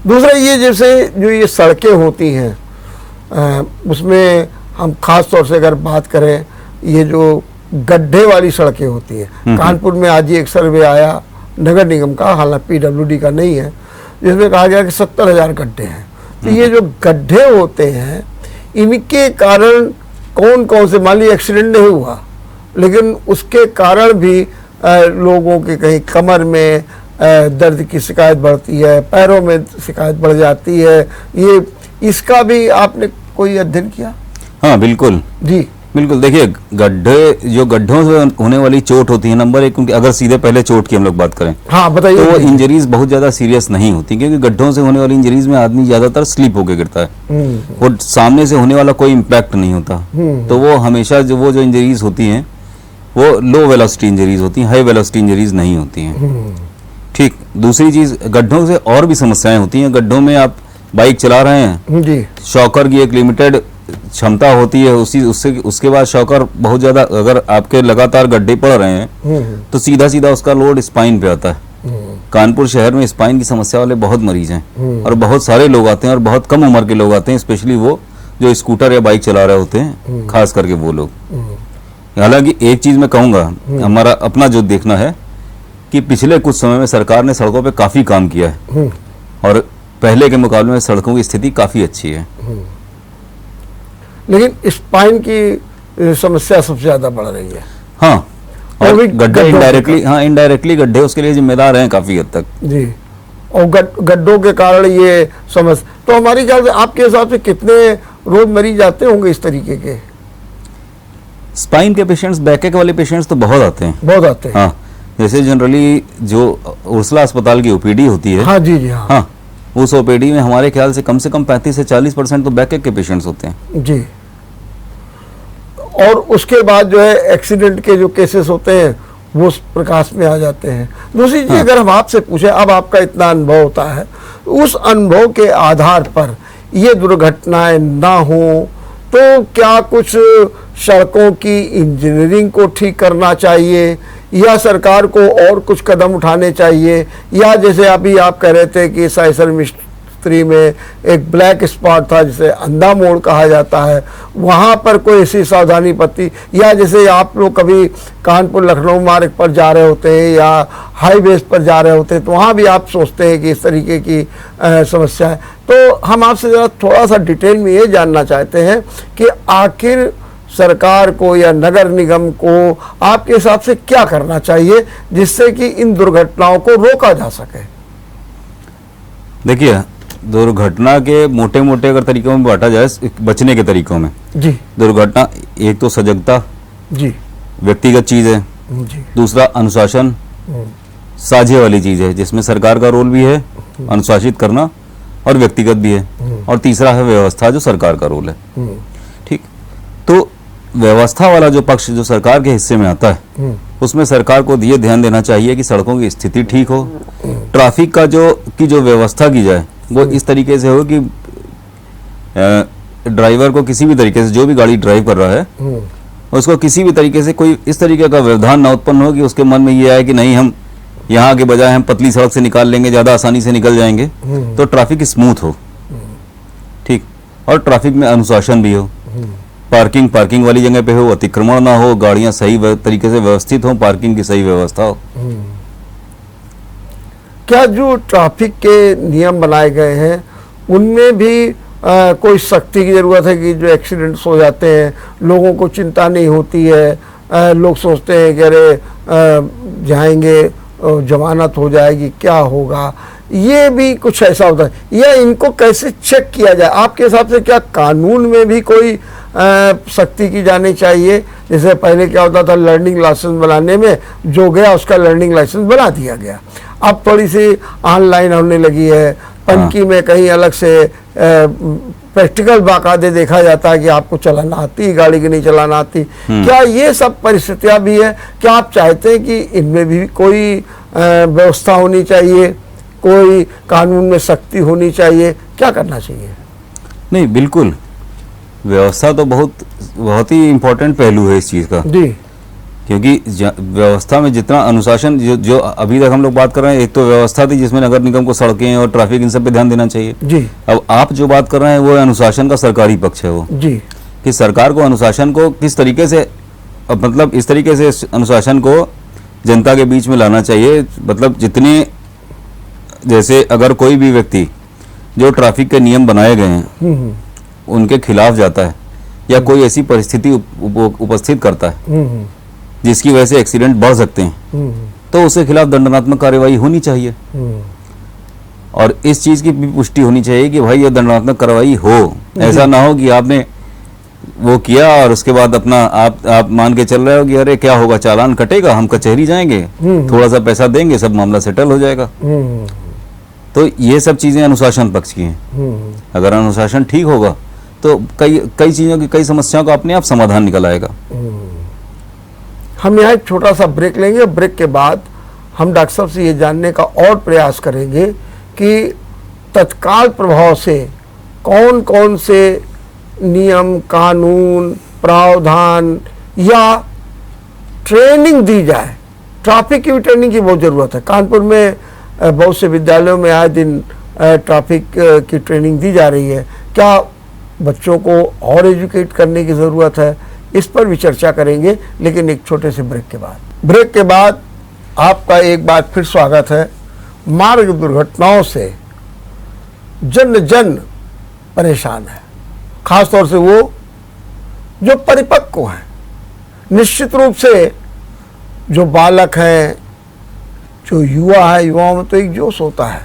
Speaker 1: दूसरा ये, जैसे जो ये सड़कें होती हैं, उसमें हम खास तौर से अगर बात करें, ये जो गड्ढे वाली सड़कें होती हैं, कानपुर में आज ही एक सर्वे आया नगर निगम का, हालांकि पीडब्ल्यूडी का नहीं है, जिसमें कहा गया कि 70,000 गड्ढे हैं। तो ये जो गड्ढे होते हैं, इनके कारण कौन कौन से, मान लीजिए एक्सीडेंट नहीं हुआ, लेकिन उसके कारण भी लोगों के कहीं कमर में दर्द की शिकायत बढ़ती है, पैरों में शिकायत बढ़ जाती है, ये इसका भी आपने कोई अध्ययन किया?
Speaker 2: हाँ बिल्कुल
Speaker 1: जी,
Speaker 2: बिल्कुल। देखिए, गड्ढे, जो गड्ढों से होने वाली चोट होती है, नंबर एक, उनकी अगर सीधे पहले चोट की हम लोग बात करें,
Speaker 1: हाँ बताइए,
Speaker 2: तो वो इंजरीज बहुत ज्यादा सीरियस नहीं होती, क्योंकि गड्ढों से होने वाली इंजरीज में आदमी ज्यादातर स्लिप होकर गिरता है, वो सामने से होने वाला कोई इम्पैक्ट नहीं होता। तो वो हमेशा जो इंजरीज होती हैं वो लो वेलोसिटी इंजरीज होती हैं, हाई वेलोसिटी इंजरीज नहीं होती हैं। ठीक। दूसरी चीज, गड्ढों से और भी समस्याएं होती हैं। गड्ढों में आप बाइक चला रहे हैं
Speaker 1: जी
Speaker 2: शॉकर की एक लिमिटेड क्षमता होती है, उसके बाद शॉकर बहुत ज्यादा, अगर आपके लगातार गड्ढे पड़ रहे हैं तो सीधा सीधा उसका लोड स्पाइन पे आता है। कानपुर शहर में स्पाइन की समस्या वाले बहुत मरीज हैं और बहुत सारे लोग आते हैं और बहुत कम उम्र के लोग आते हैं, स्पेशली वो जो स्कूटर या बाइक चला रहे होते हैं, खास करके वो लोग। हालांकि एक चीज मैं कहूंगा, हमारा अपना जो देखना है कि पिछले कुछ समय में सरकार ने सड़कों पे काफी काम किया है और पहले के मुकाबले में सड़कों की स्थिति काफी अच्छी है।
Speaker 1: लेकिन स्पाइन की समस्या सबसे ज्यादा बढ़ रही है।
Speaker 2: हाँ,
Speaker 1: और
Speaker 2: और
Speaker 1: भी
Speaker 2: गड्ढे इनडायरेक्टली गड्ढे उसके लिए जिम्मेदार हैं काफी हद तक।
Speaker 1: जी, और गड्ढों के कारण ये समस्या, तो हमारी ख्याल से आपके हिसाब से कितने रोज मरीज आते होंगे इस तरीके के?
Speaker 2: स्पाइन के पेशेंट्स, बैकएक वाले पेशेंट्स तो बहुत आते हैं।
Speaker 1: बहुत आते हैं।
Speaker 2: हाँ, जैसे जनरली जो उर्सला अस्पताल की ओपीडी होती है,
Speaker 1: हाँ जी जी हाँ,
Speaker 2: हाँ, उस ओपीडी में हमारे ख्याल से कम 35 से 40% तो बैकएक के पेशेंट्स होते हैं।
Speaker 1: जी। और उसके बाद जो है एक्सीडेंट के जो केसेस होते हैं वो प्रकाश में आ जाते हैं। दूसरी चीज, अगर हम आपसे पूछें, अब आपका इतना अनुभव होता है, उस अनुभव के आधार पर ये दुर्घटनाएं ना हो तो क्या कुछ सड़कों की इंजीनियरिंग को ठीक करना चाहिए या सरकार को और कुछ कदम उठाने चाहिए, या जैसे अभी आप कह रहे थे कि साइसर मिस्त्री में एक ब्लैक स्पॉट था जिसे अंधा मोड़ कहा जाता है, वहाँ पर कोई ऐसी सावधानी बरती, या जैसे आप लोग कभी कानपुर लखनऊ मार्ग पर जा रहे होते हैं या हाईवेज पर जा रहे होते हैं तो वहाँ भी आप सोचते हैं कि इस तरीके की समस्या है। तो हम आपसे ज़रा थोड़ा सा डिटेल में ये जानना चाहते हैं कि आखिर सरकार को या नगर निगम को आपके हिसाब से क्या करना चाहिए जिससे कि इन दुर्घटनाओं को रोका जा सके?
Speaker 2: देखिए, दुर्घटना के मोटे मोटे अगर तरीकों में बांटा जाए, बचने के तरीकों में,
Speaker 1: जी,
Speaker 2: दुर्घटना एक तो सजगता,
Speaker 1: जी,
Speaker 2: व्यक्तिगत चीज है।
Speaker 1: जी,
Speaker 2: दूसरा अनुशासन, साझे वाली चीज है जिसमें सरकार का रोल भी है अनुशासित करना और व्यक्तिगत भी है। और तीसरा है व्यवस्था, जो सरकार का रोल है। ठीक, तो व्यवस्था वाला जो पक्ष जो सरकार के हिस्से में आता है, उसमें सरकार को ये ध्यान देना चाहिए कि सड़कों की स्थिति ठीक हो, ट्रैफिक का जो व्यवस्था की जाए वो इस तरीके से हो कि ड्राइवर को किसी भी तरीके से, जो भी गाड़ी ड्राइव कर रहा है, उसको किसी भी तरीके से कोई इस तरीके का व्यवधान ना उत्पन्न हो कि उसके मन में ये आए कि नहीं, हम यहाँ के बजाय हम पतली सड़क से निकाल लेंगे, ज्यादा आसानी से निकल जाएंगे। तो ट्रैफिक स्मूथ हो, ठीक, और ट्रैफिक में अनुशासन भी हो, पार्किंग वाली जगह पे हो, अतिक्रमण ना हो, गाड़ियां सही तरीके से व्यवस्थित हो, पार्किंग की सही व्यवस्था हो।
Speaker 1: क्या जो ट्रैफिक के नियम बनाए गए हैं उनमें भी कोई सख्ती की जरूरत है कि जो एक्सीडेंट्स हो जाते हैं लोगों को चिंता नहीं होती है, लोग सोचते हैं कि अरे जाएंगे जमानत हो जाएगी, क्या होगा, ये भी कुछ ऐसा होता है, या इनको कैसे चेक किया जाए? आपके हिसाब से क्या कानून में भी कोई सख्ती की जानी चाहिए? जैसे पहले क्या होता था, लर्निंग लाइसेंस बनाने में जो गया उसका लर्निंग लाइसेंस बना दिया गया, अब थोड़ी सी ऑनलाइन होने लगी है, पनकी में कहीं अलग से प्रैक्टिकल बाकायदे देखा जाता है कि आपको चलाना आती, गाड़ी की नहीं चलाना आती। क्या ये सब परिस्थितियां भी है? क्या आप चाहते हैं कि इनमें भी कोई व्यवस्था होनी चाहिए, कोई कानून में सख्ती होनी चाहिए, क्या करना चाहिए?
Speaker 2: नहीं, बिल्कुल, व्यवस्था तो बहुत ही इम्पोर्टेंट पहलू है इस चीज का
Speaker 1: जी,
Speaker 2: क्योंकि व्यवस्था में जितना अनुशासन, जो अभी तक हम लोग बात कर रहे हैं, एक तो व्यवस्था थी जिसमें नगर निगम को सड़कें और ट्रैफिक इन सब पे ध्यान देना चाहिए
Speaker 1: जी।
Speaker 2: अब आप जो बात कर रहे हैं वो अनुशासन का सरकारी पक्ष है, वो
Speaker 1: जी,
Speaker 2: कि सरकार को अनुशासन को किस तरीके से, मतलब इस तरीके से अनुशासन को जनता के बीच में लाना चाहिए। मतलब जितने, जैसे अगर कोई भी व्यक्ति जो ट्रैफिक के नियम बनाए गए हैं उनके खिलाफ जाता है या कोई ऐसी परिस्थिति उपस्थित करता है जिसकी वजह से एक्सीडेंट बढ़ सकते हैं, तो उसके खिलाफ दंडात्मक कार्यवाही होनी चाहिए। और इस चीज की भी पुष्टि होनी चाहिए कि भाई ये दंडात्मक कार्रवाई हो, ऐसा ना हो कि आपने वो किया और उसके बाद अपना आप मान के चल रहे हो कि अरे क्या होगा, चालान कटेगा, हम कचहरी जाएंगे, थोड़ा सा पैसा देंगे, सब मामला सेटल हो जाएगा। तो ये सब चीजें अनुशासन पक्ष की हैं। अगर अनुशासन ठीक होगा तो कई चीजों की, कई समस्याओं का अपने आप समाधान निकल आएगा।
Speaker 1: हम यहाँ एक छोटा सा ब्रेक लेंगे, ब्रेक के बाद हम डॉक्टर साहब से ये जानने का और प्रयास करेंगे कि तत्काल प्रभाव से कौन कौन से नियम, कानून, प्रावधान या ट्रेनिंग दी जाए। ट्रैफिक की भी ट्रेनिंग की बहुत ज़रूरत है। कानपुर में बहुत से विद्यालयों में आए दिन ट्रैफिक की ट्रेनिंग दी जा रही है। क्या बच्चों को और एजुकेट करने की ज़रूरत है, इस पर भी चर्चा करेंगे, लेकिन एक छोटे से ब्रेक के बाद। ब्रेक के बाद आपका एक बार फिर स्वागत है। मार्ग दुर्घटनाओं से जन जन परेशान है, खासतौर से वो जो परिपक्व हैं। निश्चित रूप से जो बालक हैं, जो युवा है, युवाओं में तो एक जोश होता है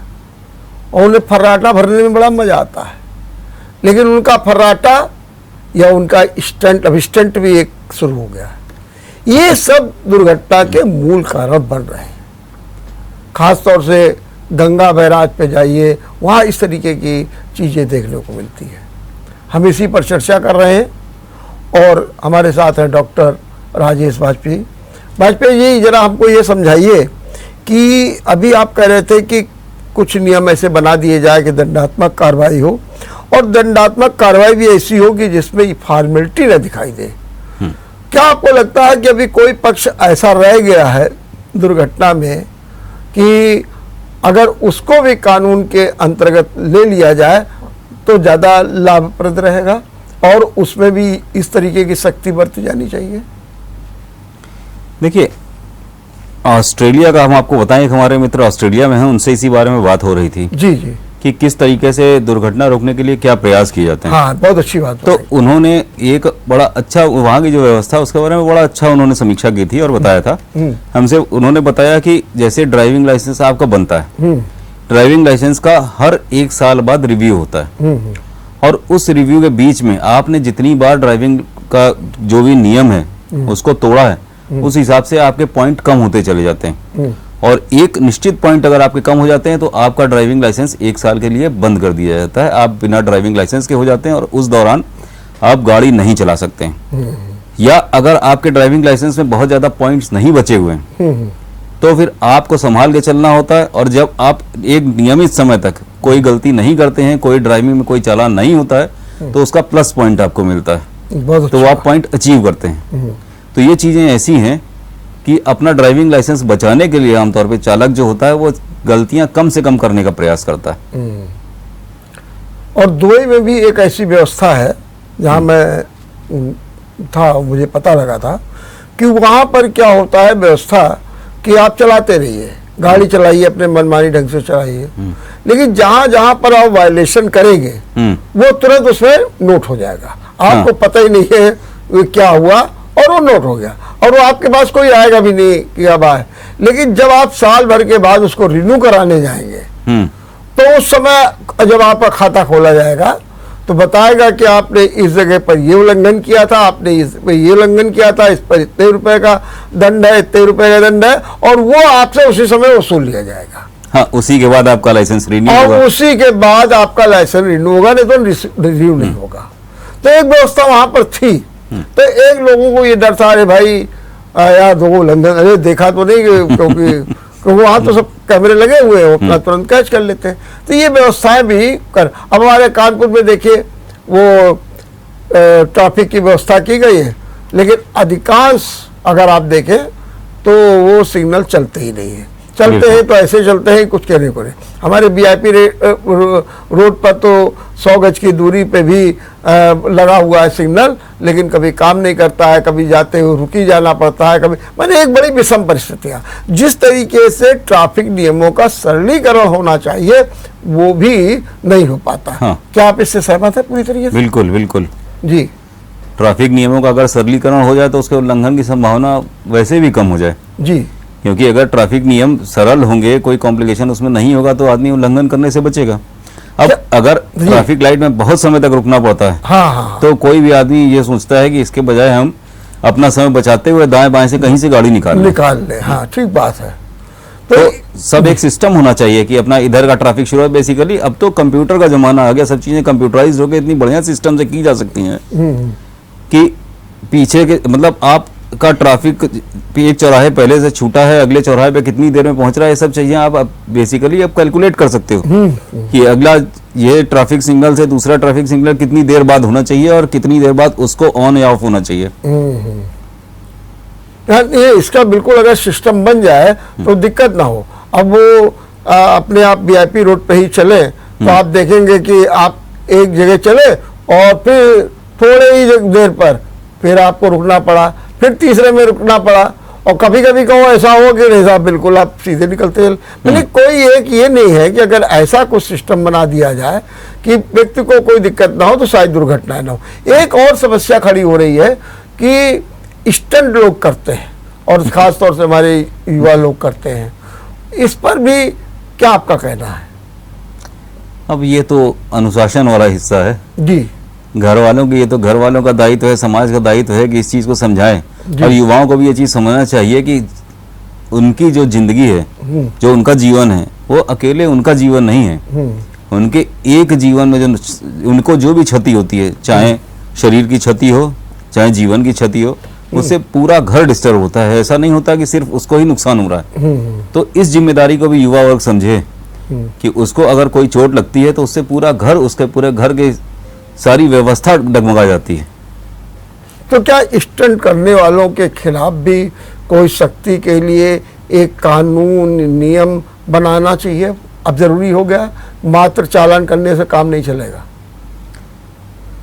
Speaker 1: और उन्हें फर्राटा भरने में बड़ा मजा आता है, लेकिन उनका फर्राटा या उनका स्टंट, अब स्टंट भी एक शुरू हो गया है। ये सब दुर्घटना के मूल कारण बन रहे हैं। खासतौर से गंगा बैराज पे जाइए, वहाँ इस तरीके की चीज़ें देखने को मिलती है। हम इसी पर चर्चा कर रहे हैं और हमारे साथ हैं डॉक्टर राजेश वाजपेयी। वाजपेयी जी, जरा हमको ये समझाइए कि अभी आप कह रहे थे कि कुछ नियम ऐसे बना दिए जाए कि दंडात्मक कार्रवाई हो, और दंडात्मक कार्रवाई भी ऐसी हो कि जिसमें फॉर्मेलिटी न दिखाई दे। क्या आपको लगता है कि अभी कोई पक्ष ऐसा रह गया है दुर्घटना में कि अगर उसको भी कानून के अंतर्गत ले लिया जाए तो ज़्यादा लाभप्रद रहेगा और उसमें भी इस तरीके की सख्ती बरती जानी चाहिए?
Speaker 2: देखिए, ऑस्ट्रेलिया का हम आपको बताएं, हमारे मित्र ऑस्ट्रेलिया में हैं, उनसे इसी बारे में बात हो रही थी
Speaker 1: जी जी,
Speaker 2: कि किस तरीके से दुर्घटना रोकने के लिए क्या प्रयास किए जाते हैं।
Speaker 1: हाँ, बहुत अच्छी बात।
Speaker 2: तो उन्होंने एक बड़ा अच्छा, वहाँ की जो व्यवस्था उसके बारे में बड़ा अच्छा उन्होंने समीक्षा की थी और बताया था हमसे। उन्होंने बताया कि जैसे ड्राइविंग लाइसेंस आपका बनता है, ड्राइविंग लाइसेंस का हर 1 साल बाद रिव्यू होता है, और उस रिव्यू के बीच में आपने जितनी बार ड्राइविंग का जो भी नियम है उसको तोड़ा है, उस हिसाब से आपके पॉइंट कम होते चले जाते हैं, और एक निश्चित पॉइंट अगर आपके कम हो जाते हैं तो आपका ड्राइविंग लाइसेंस 1 साल के लिए बंद कर दिया जाता है। आप बिना ड्राइविंग लाइसेंस के हो जाते हैं और उस दौरान आप गाड़ी नहीं चला सकते हैं। या अगर आपके ड्राइविंग लाइसेंस में बहुत ज़्यादा पॉइंट्स नहीं बचे हुए हैं तो फिर आपको संभाल के चलना होता है, और जब आप एक नियमित समय तक कोई गलती नहीं करते हैं, कोई ड्राइविंग में कोई चालान नहीं होता है, तो उसका प्लस पॉइंट आपको मिलता है, तो आप पॉइंट अचीव करते हैं। तो ये चीज़ें ऐसी हैं कि अपना ड्राइविंग लाइसेंस बचाने के लिए आमतौर पे चालक जो होता है वो गलतियां कम से कम करने का प्रयास करता है।
Speaker 1: और दुबई में भी एक ऐसी व्यवस्था है जहां मैं था, मुझे पता लगा था कि वहां पर क्या होता है व्यवस्था कि आप चलाते रहिए, गाड़ी चलाइए, अपने मनमानी ढंग से चलाइए, लेकिन जहां जहां पर आप वायलेशन करेंगे वो तुरंत उसमें नोट हो जाएगा। आपको पता ही नहीं है वो क्या हुआ और वो नोट हो गया, और वो आपके पास कोई आएगा भी नहीं कि अब आए। लेकिन जब आप साल भर के बाद उसको रिन्यू कराने जाएंगे तो उस समय जब आपका खाता खोला जाएगा तो बताएगा कि आपने इस जगह पर ये उल्लंघन किया था, आपने इस पर ये उल्लंघन किया था, इस पर इतने रुपए का दंड है, इतने रुपए का दंड है, और वो आपसे उसी समय वसूल लिया जाएगा।
Speaker 2: हाँ, उसी के बाद आपका लाइसेंस रिन्यू
Speaker 1: और
Speaker 2: होगा।
Speaker 1: उसी के बाद आपका लाइसेंस रिन्यू होगा, नहीं तो रिन्यू नहीं होगा। तो एक व्यवस्था वहां पर थी। तो एक लोगों को ये डर था, अरे भाई यार दो उल्लंघन, अरे देखा तो नहीं, क्योंकि वहां तो सब कैमरे लगे हुए हैं, अपना तुरंत कैच कर लेते हैं। तो ये व्यवस्थाएं भी कर, अब हमारे कानपुर में देखिए वो ट्रैफिक की व्यवस्था की गई है, लेकिन अधिकांश अगर आप देखें तो वो सिग्नल चलते ही नहीं है। चलते हैं तो ऐसे चलते हैं कुछ कहने को नहीं। हमारे वीआईपी रोड पर तो 100 गज की दूरी पे भी लगा हुआ है सिग्नल, लेकिन कभी काम नहीं करता है, कभी जाते हुए रुकी जाना पड़ता है, कभी, मैंने एक बड़ी विषम परिस्थितियाँ। जिस तरीके से ट्रैफिक नियमों का सरलीकरण होना चाहिए वो भी नहीं हो पाता।
Speaker 2: हाँ।
Speaker 1: क्या आप इससे सहमत है पूरी तरीके से?
Speaker 2: बिल्कुल बिल्कुल
Speaker 1: जी।
Speaker 2: ट्रैफिक नियमों का अगर सरलीकरण हो जाए तो उसके उल्लंघन की संभावना वैसे भी कम हो जाए,
Speaker 1: जी,
Speaker 2: क्योंकि अगर ट्रैफिक नियम सरल होंगे, कोई कॉम्प्लिकेशन उसमें नहीं होगा, तो आदमी उल्लंघन करने से बचेगा। अब अगर ट्रैफिक लाइट में बहुत समय तक रुकना पड़ता है,
Speaker 1: हाँ,
Speaker 2: तो कोई भी आदमी ये सोचता है कि इसके बजाय हम अपना समय बचाते हुए दाएं बाएं से कहीं से गाड़ी निकाल
Speaker 1: ले। हाँ, ठीक बात है।
Speaker 2: तो सब एक सिस्टम होना चाहिए कि अपना इधर का ट्रैफिक शुरू है। बेसिकली अब तो कंप्यूटर का जमाना आ गया, सब चीजें कंप्यूटराइज होकर इतनी बढ़िया सिस्टम से की जा सकती हैं कि पीछे के, मतलब आप का ट्रैफिक एक चौराहे पहले से छूटा है, अगले चौराहे पे कितनी देर में पहुंच रहा है, ये सब चाहिए आप बेसिकली आप कैलकुलेट कर सकते हो कि अगला ये ट्रैफिक सिग्नल से दूसरा ट्रैफिक सिग्नल कितनी देर बाद होना चाहिए और कितनी देर बाद उसको ऑन या ऑफ होना चाहिए।
Speaker 1: ये इसका बिल्कुल अगर सिस्टम बन जाए तो दिक्कत ना हो। अब वो अपने आप वीआईपी रोड पे ही चले तो आप देखेंगे कि आप एक जगह चले और फिर थोड़े ही देर पर फिर आपको रुकना पड़ा, फिर तीसरे में रुकना पड़ा, और कभी कभी कहो ऐसा हो कि नहीं साहब बिल्कुल आप सीधे निकलते हैं। मतलब कोई एक ये नहीं है कि अगर ऐसा कुछ सिस्टम बना दिया जाए कि व्यक्ति को कोई दिक्कत ना हो तो शायद दुर्घटना ना हो। एक और समस्या खड़ी हो रही है कि स्टंट लोग करते हैं और खास तौर से हमारे युवा लोग करते हैं, इस पर भी क्या आपका कहना है?
Speaker 2: अब ये तो अनुशासन वाला हिस्सा है
Speaker 1: जी,
Speaker 2: घर वालों की, ये तो घर वालों का दायित्व है, समाज का दायित्व है कि इस चीज़ को समझाएं और युवाओं को भी ये चीज़ समझना चाहिए कि उनकी जो जिंदगी है, जो उनका जीवन है, वो अकेले उनका जीवन नहीं है। उनके एक जीवन में जो उनको जो भी क्षति होती है, चाहे शरीर की क्षति हो चाहे जीवन की क्षति हो, उससे पूरा घर डिस्टर्ब होता है। ऐसा नहीं होता कि सिर्फ उसको ही नुकसान हो रहा है। तो इस जिम्मेदारी को भी युवा वर्ग समझे कि उसको अगर कोई चोट लगती है तो उससे पूरा घर, उसके पूरे घर के सारी व्यवस्था डगमगा जाती है।
Speaker 1: तो क्या स्टंट करने वालों के खिलाफ भी कोई सख्ती के लिए एक कानून नियम बनाना चाहिए? अब जरूरी हो गया, मात्र चालान करने से काम नहीं चलेगा।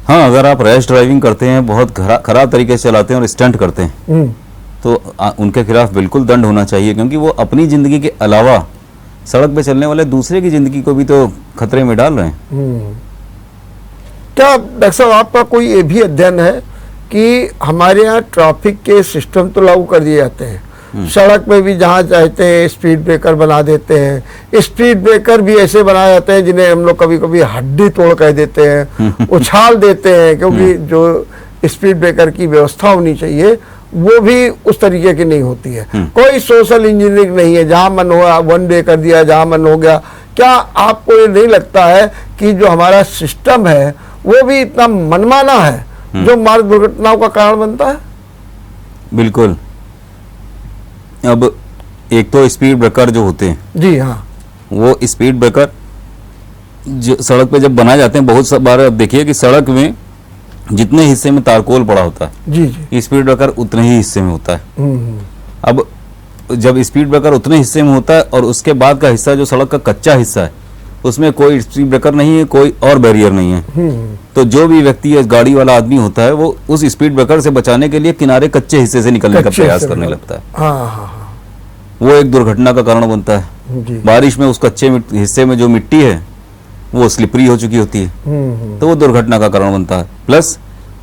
Speaker 2: हाँ, अगर आप रैश ड्राइविंग करते हैं, बहुत खराब तरीके से चलाते हैं और स्टंट करते हैं तो उनके खिलाफ बिल्कुल दंड होना चाहिए, क्योंकि वो अपनी जिंदगी के अलावा सड़क पे चलने वाले दूसरे की जिंदगी को भी तो खतरे में डाल रहे हैं।
Speaker 1: क्या डॉक्टर साहब आपका कोई ये भी अध्ययन है कि हमारे यहाँ ट्रैफिक के सिस्टम तो लागू कर दिए जाते हैं, सड़क में भी जहाँ चाहते हैं स्पीड ब्रेकर बना देते हैं, स्पीड ब्रेकर भी ऐसे बनाए जाते हैं जिन्हें हम लोग कभी कभी हड्डी तोड़ कह देते हैं, उछाल देते हैं, क्योंकि जो स्पीड ब्रेकर की व्यवस्था होनी चाहिए वो भी उस तरीके की नहीं होती है। कोई सोशल इंजीनियरिंग नहीं है, जहाँ मन हुआ वन वे कर दिया, जहाँ मन हो गया। क्या आपको ये नहीं लगता है कि जो हमारा सिस्टम है वो भी इतना मनमाना है जो मार्ग दुर्घटनाओं का कारण बनता है?
Speaker 2: बिल्कुल। अब एक तो स्पीड ब्रेकर जो होते हैं, जी हाँ, वो स्पीड ब्रेकर जो सड़क पे जब बनाए जाते हैं, बहुत बार अब देखिए कि सड़क में जितने हिस्से में तारकोल पड़ा होता है, जी, स्पीड ब्रेकर उतने ही हिस्से में होता है। अब जब स्पीड ब्रेकर उतने हिस्से में होता है और उसके बाद का हिस्सा जो सड़क का कच्चा हिस्सा है, उसमें कोई स्पीड ब्रेकर नहीं है, कोई और बैरियर नहीं है, तो जो भी व्यक्ति गाड़ी वाला आदमी होता है वो उस स्पीड ब्रेकर से बचाने के लिए किनारे कच्चे हिस्से से निकलने का प्रयास करने लगता है। वो एक दुर्घटना का कारण बनता है। बारिश में उस कच्चे हिस्से में जो मिट्टी है वो स्लिपरी हो चुकी होती है, तो वो दुर्घटना का कारण बनता है। प्लस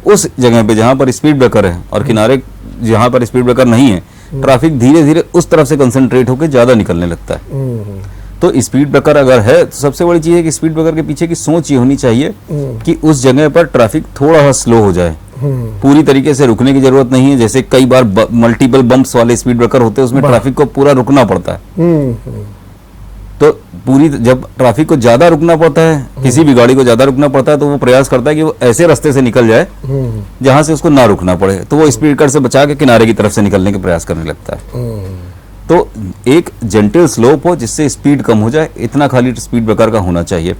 Speaker 2: उस जगह पे जहां पर स्पीड ब्रेकर है और किनारे जहां पर स्पीड ब्रेकर नहीं है, ट्रैफिक धीरे धीरे उस तरफ से कंसंट्रेट होकर ज्यादा निकलने लगता है। तो स्पीड ब्रेकर अगर है तो सबसे बड़ी चीज है कि स्पीड ब्रेकर के पीछे की सोच ये होनी चाहिए कि उस जगह पर ट्रैफिक थोड़ा सा स्लो हो जाए। पूरी तरीके से रुकने की जरूरत नहीं है, जैसे कई बार मल्टीपल बम्प्स वाले स्पीड ब्रेकर होते हैं, उसमें ट्रैफिक को पूरा रुकना पड़ता है। तो पूरी जब ट्रैफिक को ज्यादा रुकना पड़ता है, किसी भी गाड़ी को ज्यादा रुकना पड़ता है, तो वो प्रयास करता है कि वो ऐसे रास्ते से निकल जाए जहां से उसको ना रुकना पड़े, तो वो स्पीड ब्रेकर से बचा के किनारे की तरफ से निकलने के प्रयास करने लगता है। तो एक जेंटल स्लोप हो जिससे स्पीड कम हो जाए, इतना खाली स्पीड ब्रेकर का होना चाहिए।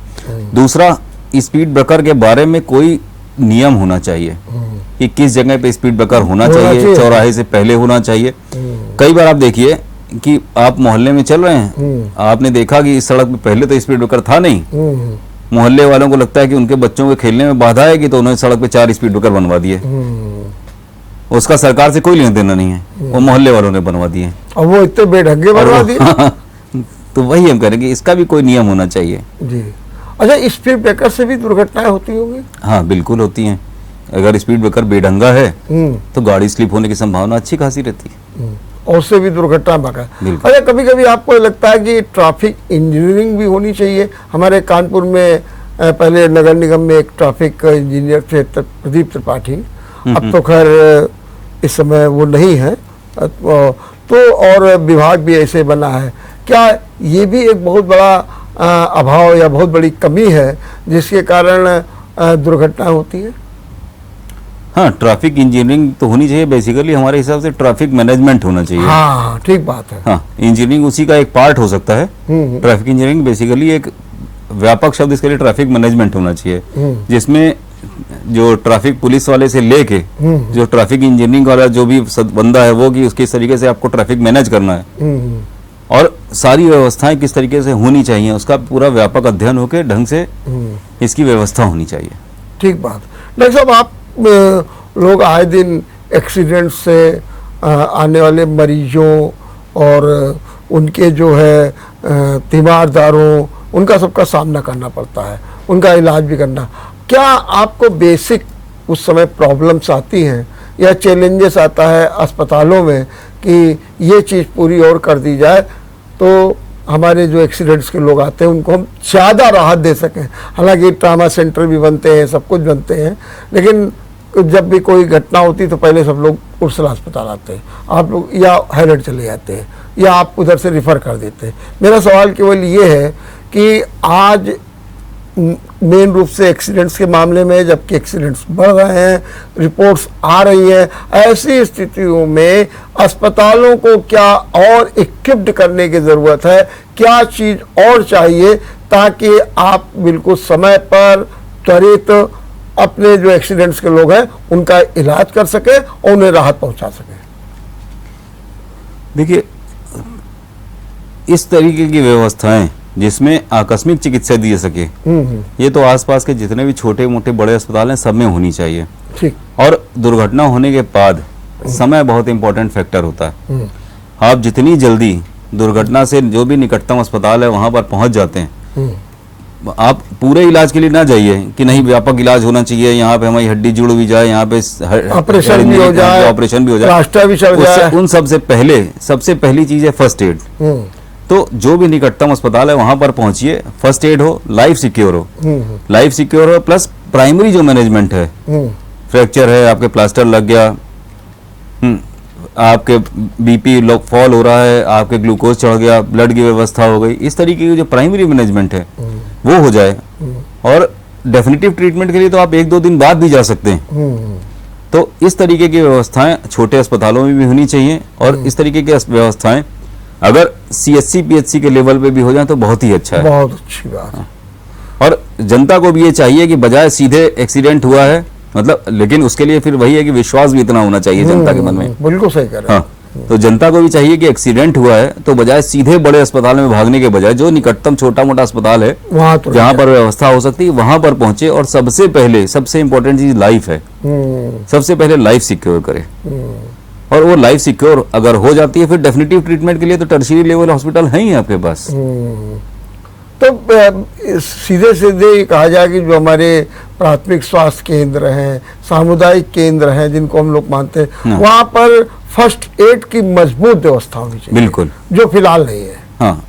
Speaker 2: दूसरा, स्पीड ब्रेकर के बारे में कोई नियम होना चाहिए कि किस जगह पे स्पीड ब्रेकर होना चाहिए, चौराहे से पहले होना चाहिए। कई बार आप देखिए कि आप मोहल्ले में चल रहे हैं, आपने देखा कि इस सड़क पे पहले तो स्पीड ब्रेकर था नहीं, मोहल्ले वालों को लगता है कि उनके बच्चों के खेलने में बाधा आएगी, तो उन्होंने सड़क पे 4 स्पीड ब्रेकर बनवा दिए। उसका सरकार से कोई लेना देना नहीं है, वो मोहल्ले वालों ने बनवा दिए
Speaker 1: और वो इतने बेढंगे बनवा दिए।
Speaker 2: तो वही हम करेंगे, इसका भी कोई नियम होना चाहिए।
Speaker 1: जी। अच्छा, स्पीड ब्रेकर से भी दुर्घटनाएं होती होंगी?
Speaker 2: हाँ, बिल्कुल होती हैं। अगर स्पीड ब्रेकर बेढंगा है तो गाड़ी स्लिप होने की संभावना अच्छी खासी रहती है
Speaker 1: और उससे भी दुर्घटना बका। अच्छा, कभी कभी आपको लगता है कि ट्रैफिक इंजीनियरिंग भी होनी चाहिए? हमारे कानपुर में पहले नगर निगम में एक ट्रैफिक इंजीनियर थे प्रदीप त्रिपाठी, अब तो खैर इस समय वो नहीं है, तो और विभाग भी ऐसे बना है। क्या ये भी एक बहुत बड़ा अभाव या बहुत बड़ी कमी है जिसके कारण दुर्घटना होती है?
Speaker 2: हाँ, ट्रैफिक इंजीनियरिंग तो होनी चाहिए। बेसिकली हमारे हिसाब से ट्रैफिक मैनेजमेंट होना चाहिए।
Speaker 1: हाँ, ठीक बात है।
Speaker 2: हाँ, इंजीनियरिंग उसी का एक पार्ट हो सकता है। ट्रैफिक इंजीनियरिंग बेसिकली एक व्यापक शब्द इसके लिए ट्रैफिक मैनेजमेंट होना चाहिए, जिसमें जो ट्रैफिक पुलिस वाले से लेके जो ट्रैफिक इंजीनियरिंग वाला जो भी बंदा है वो कि उसके इस तरीके से आपको ट्रैफिक मैनेज करना है और सारी व्यवस्थाएं किस तरीके से होनी चाहिए उसका पूरा व्यापक अध्ययन होकर ढंग से इसकी व्यवस्था होनी चाहिए।
Speaker 1: ठीक बात। डॉक्टर साहब, आप लोग आए दिन एक्सीडेंट से आने वाले मरीजों और उनके जो है तीमारदारों, उनका सबका सामना करना पड़ता है, उनका इलाज भी करना। क्या आपको बेसिक उस समय प्रॉब्लम्स आती हैं या चैलेंजेस आता है अस्पतालों में कि ये चीज़ पूरी और कर दी जाए तो हमारे जो एक्सीडेंट्स के लोग आते हैं उनको हम ज़्यादा राहत दे सकें? हालांकि ट्रामा सेंटर भी बनते हैं, सब कुछ बनते हैं, लेकिन जब भी कोई घटना होती तो पहले सब लोग उर्सला अस्पताल आते हैं, आप लोग या हैलट चले जाते हैं या आप उधर से रिफ़र कर देते हैं। मेरा सवाल केवल ये है कि आज मेन रूप से एक्सीडेंट्स के मामले में, जबकि एक्सीडेंट्स बढ़ रहे हैं, रिपोर्ट्स आ रही हैं, ऐसी स्थितियों में अस्पतालों को क्या और इक्विप्ड करने की ज़रूरत है? क्या चीज़ और चाहिए ताकि आप बिल्कुल समय पर त्वरित अपने जो एक्सीडेंट्स के लोग हैं उनका इलाज कर सके और उन्हें राहत पहुंचा सके?
Speaker 2: देखिए, इस तरीके की व्यवस्थाएं जिसमें आकस्मिक चिकित्सा दी जा सके, ये तो आसपास के जितने भी छोटे मोटे बड़े अस्पताल हैं सब में होनी चाहिए।
Speaker 1: ठीक।
Speaker 2: और दुर्घटना होने के बाद समय बहुत इंपॉर्टेंट फैक्टर होता है। आप जितनी जल्दी दुर्घटना से जो भी निकटतम अस्पताल है वहां पर पहुंच जाते हैं, आप पूरे इलाज के लिए ना जाइए कि नहीं व्यापक इलाज होना चाहिए, यहाँ पे हमारी हड्डी जुड़ भी जाए, यहाँ पे
Speaker 1: ऑपरेशन भी हो जाए,
Speaker 2: ऑपरेशन भी हो जाए,
Speaker 1: रास्ता भी चल जाए,
Speaker 2: उन सबसे पहली चीज है फर्स्ट एड। तो जो भी निकटतम अस्पताल है वहां पर पहुंचिए, फर्स्ट एड हो, लाइफ सिक्योर हो, प्लस प्राइमरी जो मैनेजमेंट है, फ्रैक्चर है, आपके प्लास्टर लग गया, आपके बीपी फॉल हो रहा है, आपके ग्लूकोज चढ़ गया, ब्लड की व्यवस्था हो गई, इस तरीके की जो प्राइमरी मैनेजमेंट है वो हो जाए। और डेफिनेटिव ट्रीटमेंट के लिए तो आप 1-2 दिन बाद भी जा सकते हैं। तो इस तरीके की व्यवस्थाएं छोटे अस्पतालों में भी होनी चाहिए और इस तरीके की व्यवस्थाएं अगर CHC PHC के लेवल पे भी हो जाए तो बहुत ही अच्छा है।
Speaker 1: बहुत अच्छी बात है।
Speaker 2: और जनता को भी ये चाहिए कि बजाय सीधे एक्सीडेंट हुआ है, मतलब, लेकिन उसके लिए फिर वही है कि विश्वास भी इतना होना चाहिए जनता के मन में।
Speaker 1: बिल्कुल सही कह रहे हैं।
Speaker 2: हाँ, तो जनता को भी चाहिए कि एक्सीडेंट हुआ है तो बजाय सीधे बड़े अस्पताल में भागने के बजाय जो निकटतम छोटा मोटा अस्पताल है
Speaker 1: वहां तो
Speaker 2: जहां पर व्यवस्था हो सकती है वहां पर पहुंचे। और सबसे पहले सबसे इंपॉर्टेंट चीज लाइफ है, सबसे पहले लाइफ सिक्योर करे। और वो लाइफ सिक्योर अगर हो जाती है फिर डेफिनेटिव ट्रीटमेंट के लिए तो टर्शियरी लेवल हॉस्पिटल है ही आपके पास।
Speaker 1: तो सीधे सीधे कहा जाए कि जो हमारे प्राथमिक स्वास्थ्य केंद्र हैं, सामुदायिक केंद्र हैं जिनको हम लोग मानते हैं, वहाँ पर फर्स्ट एड की मजबूत व्यवस्था होनी चाहिए।
Speaker 2: बिल्कुल,
Speaker 1: जो फिलहाल नहीं है।
Speaker 2: हाँ,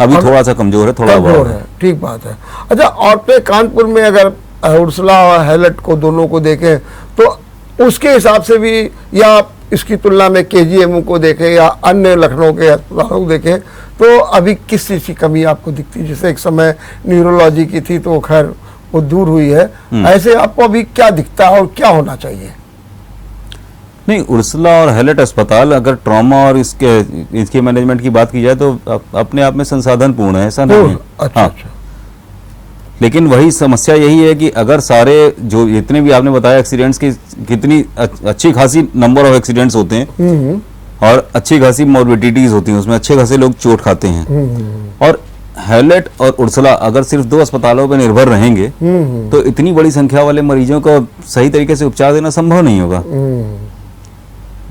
Speaker 2: अभी थोड़ा सा कमजोर है, थोड़ा
Speaker 1: कमजोर है। ठीक बात है। अच्छा, और पे कानपुर में अगर उर्सला और हैलट को दोनों को देखें तो उसके हिसाब से भी, या इसकी तुलना में KGMU को देखें या अन्य लखनऊ के अस्पतालों को देखें, तो अभी किस चीज़ की कमी आपको दिखती है? जैसे एक समय न्यूरोलॉजी की थी तो खैर वो दूर हुई है, ऐसे आपको अभी क्या दिखता है और क्या होना चाहिए?
Speaker 2: नहीं, उर्सला और हैलट अस्पताल अगर ट्रॉमा और इसके मैनेजमेंट की बात की जाए तो अपने आप में संसाधन पूर्ण है, ऐसा नहीं है।
Speaker 1: अच्छा,
Speaker 2: हाँ।
Speaker 1: अच्छा।
Speaker 2: लेकिन वही समस्या यही है कि अगर सारे जो इतने भी आपने बताया एक्सीडेंट्स की कितनी अच्छी खासी नंबर ऑफ एक्सीडेंट्स होते हैं और अच्छी खासी मॉर्बिडिटीज होती हैं, उसमें अच्छे खासे लोग चोट खाते हैं। और हैलट और उर्सला अगर सिर्फ 2 अस्पतालों पर निर्भर रहेंगे तो इतनी बड़ी संख्या वाले मरीजों को सही तरीके से उपचार देना संभव नहीं होगा।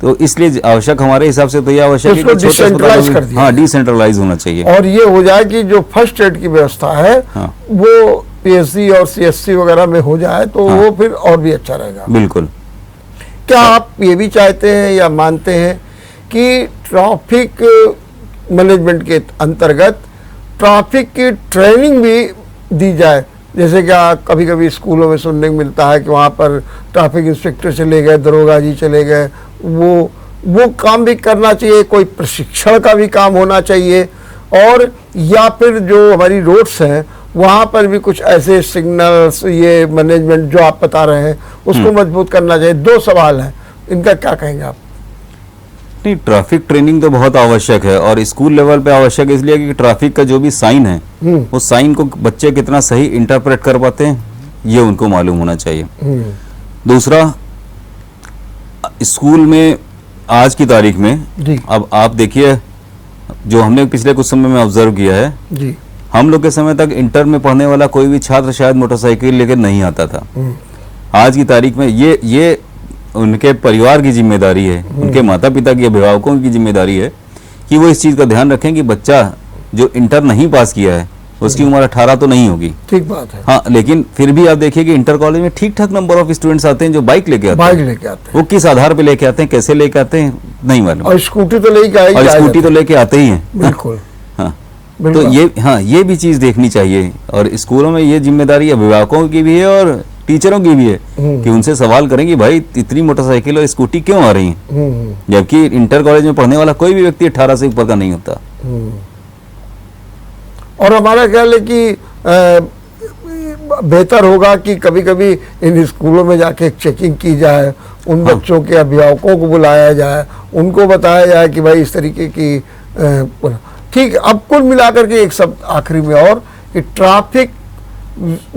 Speaker 2: तो इसलिए आवश्यक हमारे हिसाब से तो यह आवश्यक है कि
Speaker 1: डिसेंट्रलाइज कर दिया।
Speaker 2: हाँ, डिसेंट्रलाइज होना चाहिए
Speaker 1: और ये हो जाए कि जो फर्स्ट एड की व्यवस्था है वो PHC और CHC वगैरह में हो जाए तो वो फिर और भी अच्छा रहेगा।
Speaker 2: बिल्कुल।
Speaker 1: क्या आप ये भी चाहते हैं या मानते हैं कि ट्रैफिक मैनेजमेंट के अंतर्गत ट्रैफिक की ट्रेनिंग भी दी जाए? जैसे कि कभी कभी स्कूलों में सुनने को मिलता है कि वहाँ पर ट्रैफिक इंस्पेक्टर चले गए, दरोगा जी चले गए, वो काम भी करना चाहिए, कोई प्रशिक्षण का भी काम होना चाहिए। और या फिर जो हमारी रोड्स हैं वहाँ पर भी कुछ ऐसे सिग्नल्स, ये मैनेजमेंट जो आप बता रहे हैं उसको मजबूत करना चाहिए। 2 सवाल हैं, इनका क्या कहेंगे आप?
Speaker 2: नहीं, ट्रैफिक ट्रेनिंग तो बहुत आवश्यक है और स्कूल लेवल पे आवश्यक इसलिए कि ट्रैफिक का जो भी साइन है उस साइन को बच्चे कितना सही इंटरप्रेट कर पाते हैं ये उनको मालूम होना चाहिए। दूसरा, स्कूल में आज की तारीख में
Speaker 1: जी।
Speaker 2: अब आप देखिए, जो हमने पिछले कुछ समय में ऑब्जर्व किया है,
Speaker 1: जी।
Speaker 2: हम लोग के समय तक इंटर में पढ़ने वाला कोई भी छात्र शायद मोटरसाइकिल लेकर नहीं आता था। आज की तारीख में ये उनके परिवार की जिम्मेदारी है, उनके माता पिता की, अभिभावकों की जिम्मेदारी है कि वो इस चीज का ध्यान रखें कि बच्चा जो इंटर नहीं पास किया है उसकी उम्र 18 तो नहीं होगी।
Speaker 1: ठीक बात है।
Speaker 2: हाँ, लेकिन फिर भी आप देखिए कि इंटर कॉलेज में ठीक ठाक नंबर ऑफ स्टूडेंट्स आते हैं जो बाइक लेके आते हैं। वो किस आधार पे लेके आते हैं, कैसे लेके आते हैं नहीं मालूम।
Speaker 1: और स्कूटी तो लेके
Speaker 2: आते ही हैं।
Speaker 1: बिल्कुल।
Speaker 2: हाँ, तो ये भी चीज देखनी चाहिए और स्कूलों में ये जिम्मेदारी अभिभावकों की भी है और टीचरों की भी है कि उनसे सवाल करें कि भाई इतनी मोटरसाइकिल और स्कूटी क्यों आ रही हैं, जबकि इंटर कॉलेज में पढ़ने वाला कोई भी व्यक्ति 18 से ऊपर का नहीं होता।
Speaker 1: और हमारा ख्याल है कि बेहतर होगा कि कभी कभी इन स्कूलों में जाके एक चेकिंग की जाए, उन बच्चों के अभिभावकों को बुलाया जाए, उनको बताया जाए कि भाई इस तरीके की ठीक। अब कुल मिलाकर के एक शब्द आखिरी में और कि ट्रैफिक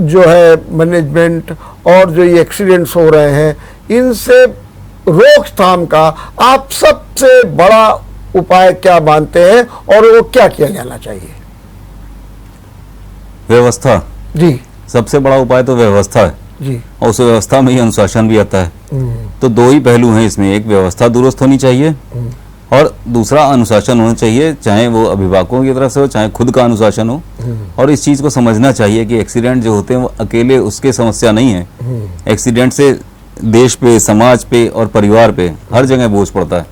Speaker 1: जो है मैनेजमेंट और जो ये एक्सीडेंट्स हो रहे हैं इनसे रोकथाम का आप सबसे बड़ा उपाय क्या मानते हैं और वो क्या किया जाना चाहिए?
Speaker 2: व्यवस्था।
Speaker 1: जी।
Speaker 2: सबसे बड़ा उपाय तो व्यवस्था है
Speaker 1: जी।
Speaker 2: और उस व्यवस्था में ही अनुशासन भी आता है। तो 2 ही पहलू हैं इसमें, एक व्यवस्था दुरुस्त होनी चाहिए और दूसरा अनुशासन होना चाहिए, चाहे वो अभिभावकों की तरफ से हो चाहे खुद का अनुशासन हो। और इस चीज को समझना चाहिए कि एक्सीडेंट जो होते हैं वो अकेले उसके समस्या नहीं है, एक्सीडेंट से देश पे, समाज पे और परिवार पे हर जगह बोझ पड़ता है।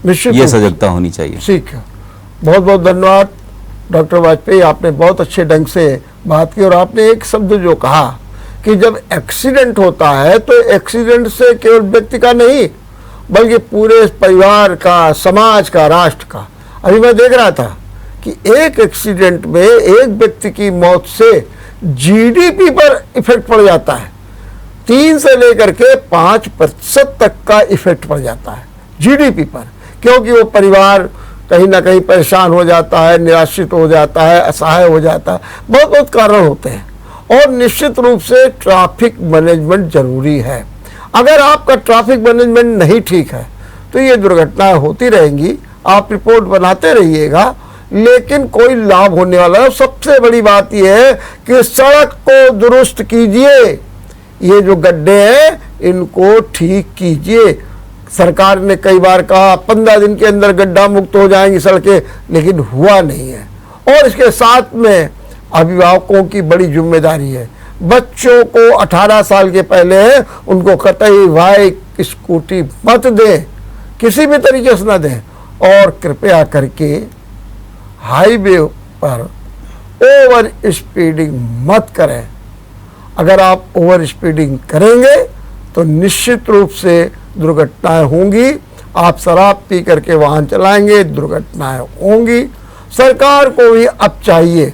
Speaker 1: निश्चित
Speaker 2: ये सजगता होनी चाहिए।
Speaker 1: ठीक है, बहुत बहुत धन्यवाद डॉक्टर वाजपेयी, आपने बहुत अच्छे ढंग से बात की और आपने एक शब्द जो कहा कि जब एक्सीडेंट होता है तो एक्सीडेंट से केवल व्यक्ति का नहीं बल्कि पूरे परिवार का, समाज का, राष्ट्र का। अभी मैं देख रहा था कि एक एक्सीडेंट में एक व्यक्ति की मौत से जीडीपी पर इफेक्ट पड़ जाता है, 3 से लेकर के 5% तक का इफेक्ट पड़ जाता है जीडीपी पर, क्योंकि वो परिवार कहीं ना कहीं परेशान हो जाता है, निराश्रित हो जाता है, असहाय हो जाता है। बहुत बहुत कारण होते हैं और निश्चित रूप से ट्रैफिक मैनेजमेंट जरूरी है। अगर आपका ट्रैफिक मैनेजमेंट नहीं ठीक है तो ये दुर्घटनाएं होती रहेंगी, आप रिपोर्ट बनाते रहिएगा लेकिन कोई लाभ होने वाला है। सबसे बड़ी बात यह है कि सड़क को दुरुस्त कीजिए, ये जो गड्ढे हैं इनको ठीक कीजिए। सरकार ने कई बार कहा 15 दिन के अंदर गड्ढा मुक्त हो जाएंगी सड़कें, लेकिन हुआ नहीं है। और इसके साथ में अभिभावकों की बड़ी जिम्मेदारी है, बच्चों को 18 साल के पहले उनको कतई बाइक, स्कूटी मत दें, किसी भी तरीके से न दें और कृपया करके हाईवे पर ओवर स्पीडिंग मत करें। अगर आप ओवर स्पीडिंग करेंगे तो निश्चित रूप से दुर्घटनाएं होंगी। आप शराब पी करके वाहन चलाएंगे, दुर्घटनाएं होंगी। सरकार को भी अब चाहिए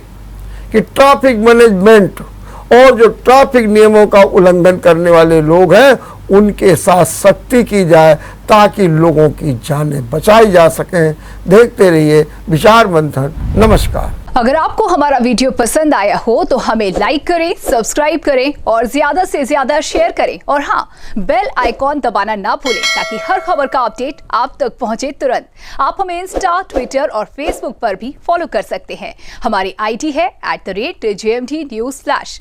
Speaker 1: कि ट्रैफिक मैनेजमेंट और जो ट्रैफिक नियमों का उल्लंघन करने वाले लोग हैं उनके साथ सख्ती की जाए ताकि लोगों की जानें बचाई जा सकें। देखते रहिए विचार मंथन। नमस्कार।
Speaker 3: अगर आपको हमारा वीडियो पसंद आया हो तो हमें लाइक करें, सब्सक्राइब करें और ज्यादा से ज्यादा शेयर करें और हाँ, बेल आइकॉन दबाना ना भूलें ताकि हर खबर का अपडेट आप तक पहुंचे तुरंत। आप हमें इंस्टा, ट्विटर और फेसबुक पर भी फॉलो कर सकते हैं। हमारी आईडी है @JMT News।